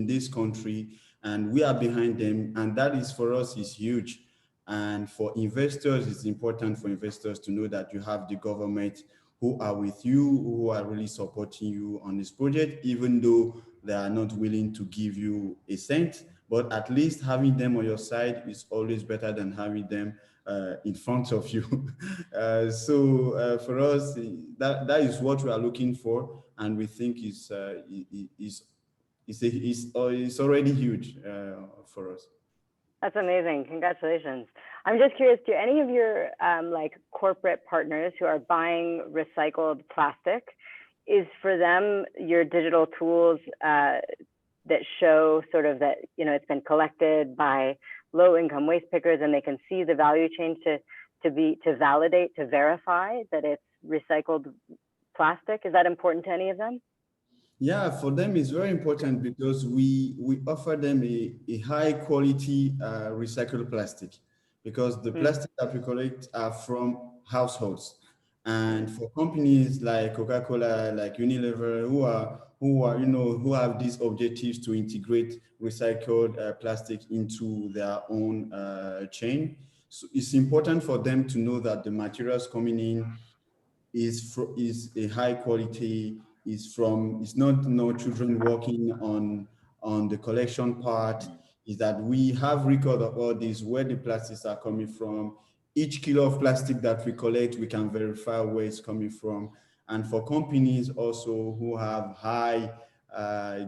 Speaker 5: this country, and we are behind them, and that is, for us, is huge. And for investors, it's important for investors to know that you have the government who are with you, who are really supporting you on this project, even though they are not willing to give you a cent. But at least having them on your side is always better than having them in front of you. So for us, that is what we are looking for, and we think is it's already huge for us.
Speaker 2: That's amazing. Congratulations. I'm just curious, do any of your like corporate partners who are buying recycled plastic, is for them your digital tools that show sort of that, you know, it's been collected by low-income waste pickers and they can see the value chain to validate, to verify that it's recycled plastic? Is that important to any of them?
Speaker 5: Yeah, for them it's very important because we offer them a high quality recycled plastic, because the plastic that we collect are from households. And for companies like Coca-Cola, like Unilever, who have these objectives to integrate recycled plastic into their own chain, so it's important for them to know that the materials coming in is a high quality. It's not no children working on the collection part. Is that we have record of all this, where the plastics are coming from. Each kilo of plastic that we collect, we can verify where it's coming from. And for companies also who have high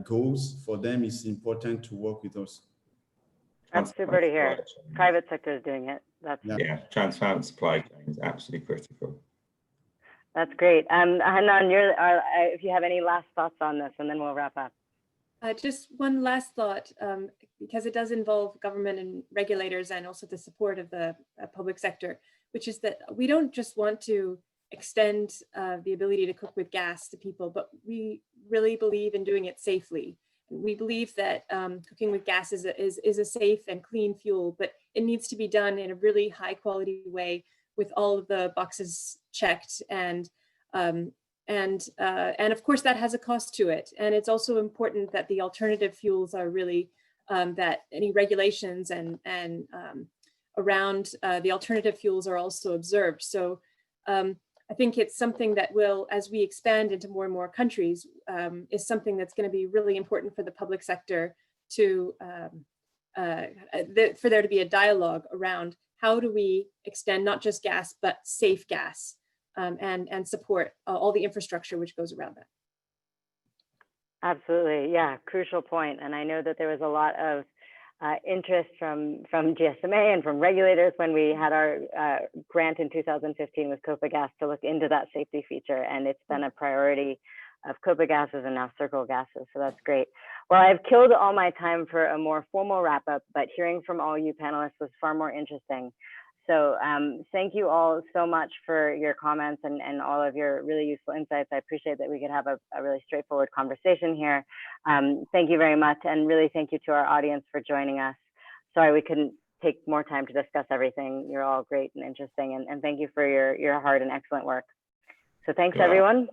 Speaker 5: goals, for them it's important to work with us.
Speaker 2: That's super to hear. Private sector is doing it. That's
Speaker 7: transparent supply chain is absolutely critical.
Speaker 2: That's great. Hanan, if you have any last thoughts on this, and then we'll wrap up.
Speaker 4: Just one last thought, because it does involve government and regulators and also the support of the public sector, which is that we don't just want to extend the ability to cook with gas to people, but we really believe in doing it safely. We believe that cooking with gas is a safe and clean fuel, but it needs to be done in a really high quality way with all of the boxes checked, and of course that has a cost to it. And it's also important that the alternative fuels are really that any regulations and around the alternative fuels are also observed. So I think it's something that will, as we expand into more and more countries, is something that's going to be really important for the public sector to for there to be a dialogue around how do we extend not just gas, but safe gas, and support all the infrastructure which goes around that.
Speaker 2: Absolutely, yeah, crucial point. And I know that there was a lot of interest from GSMA and from regulators when we had our grant in 2015 with Copagas to look into that safety feature. And it's been a priority of Copagas and now Circle Gases, so that's great. Well, I've killed all my time for a more formal wrap up, but hearing from all you panelists was far more interesting. So thank you all so much for your comments and all of your really useful insights. I appreciate that we could have a really straightforward conversation here. Thank you very much, and really thank you to our audience for joining us. Sorry we couldn't take more time to discuss everything. You're all great and interesting, and thank you for your hard and excellent work. So thanks everyone.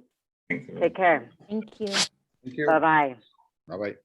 Speaker 2: Take care.
Speaker 6: Thank you.
Speaker 3: Thank you.
Speaker 2: Bye-bye.
Speaker 3: Bye-bye.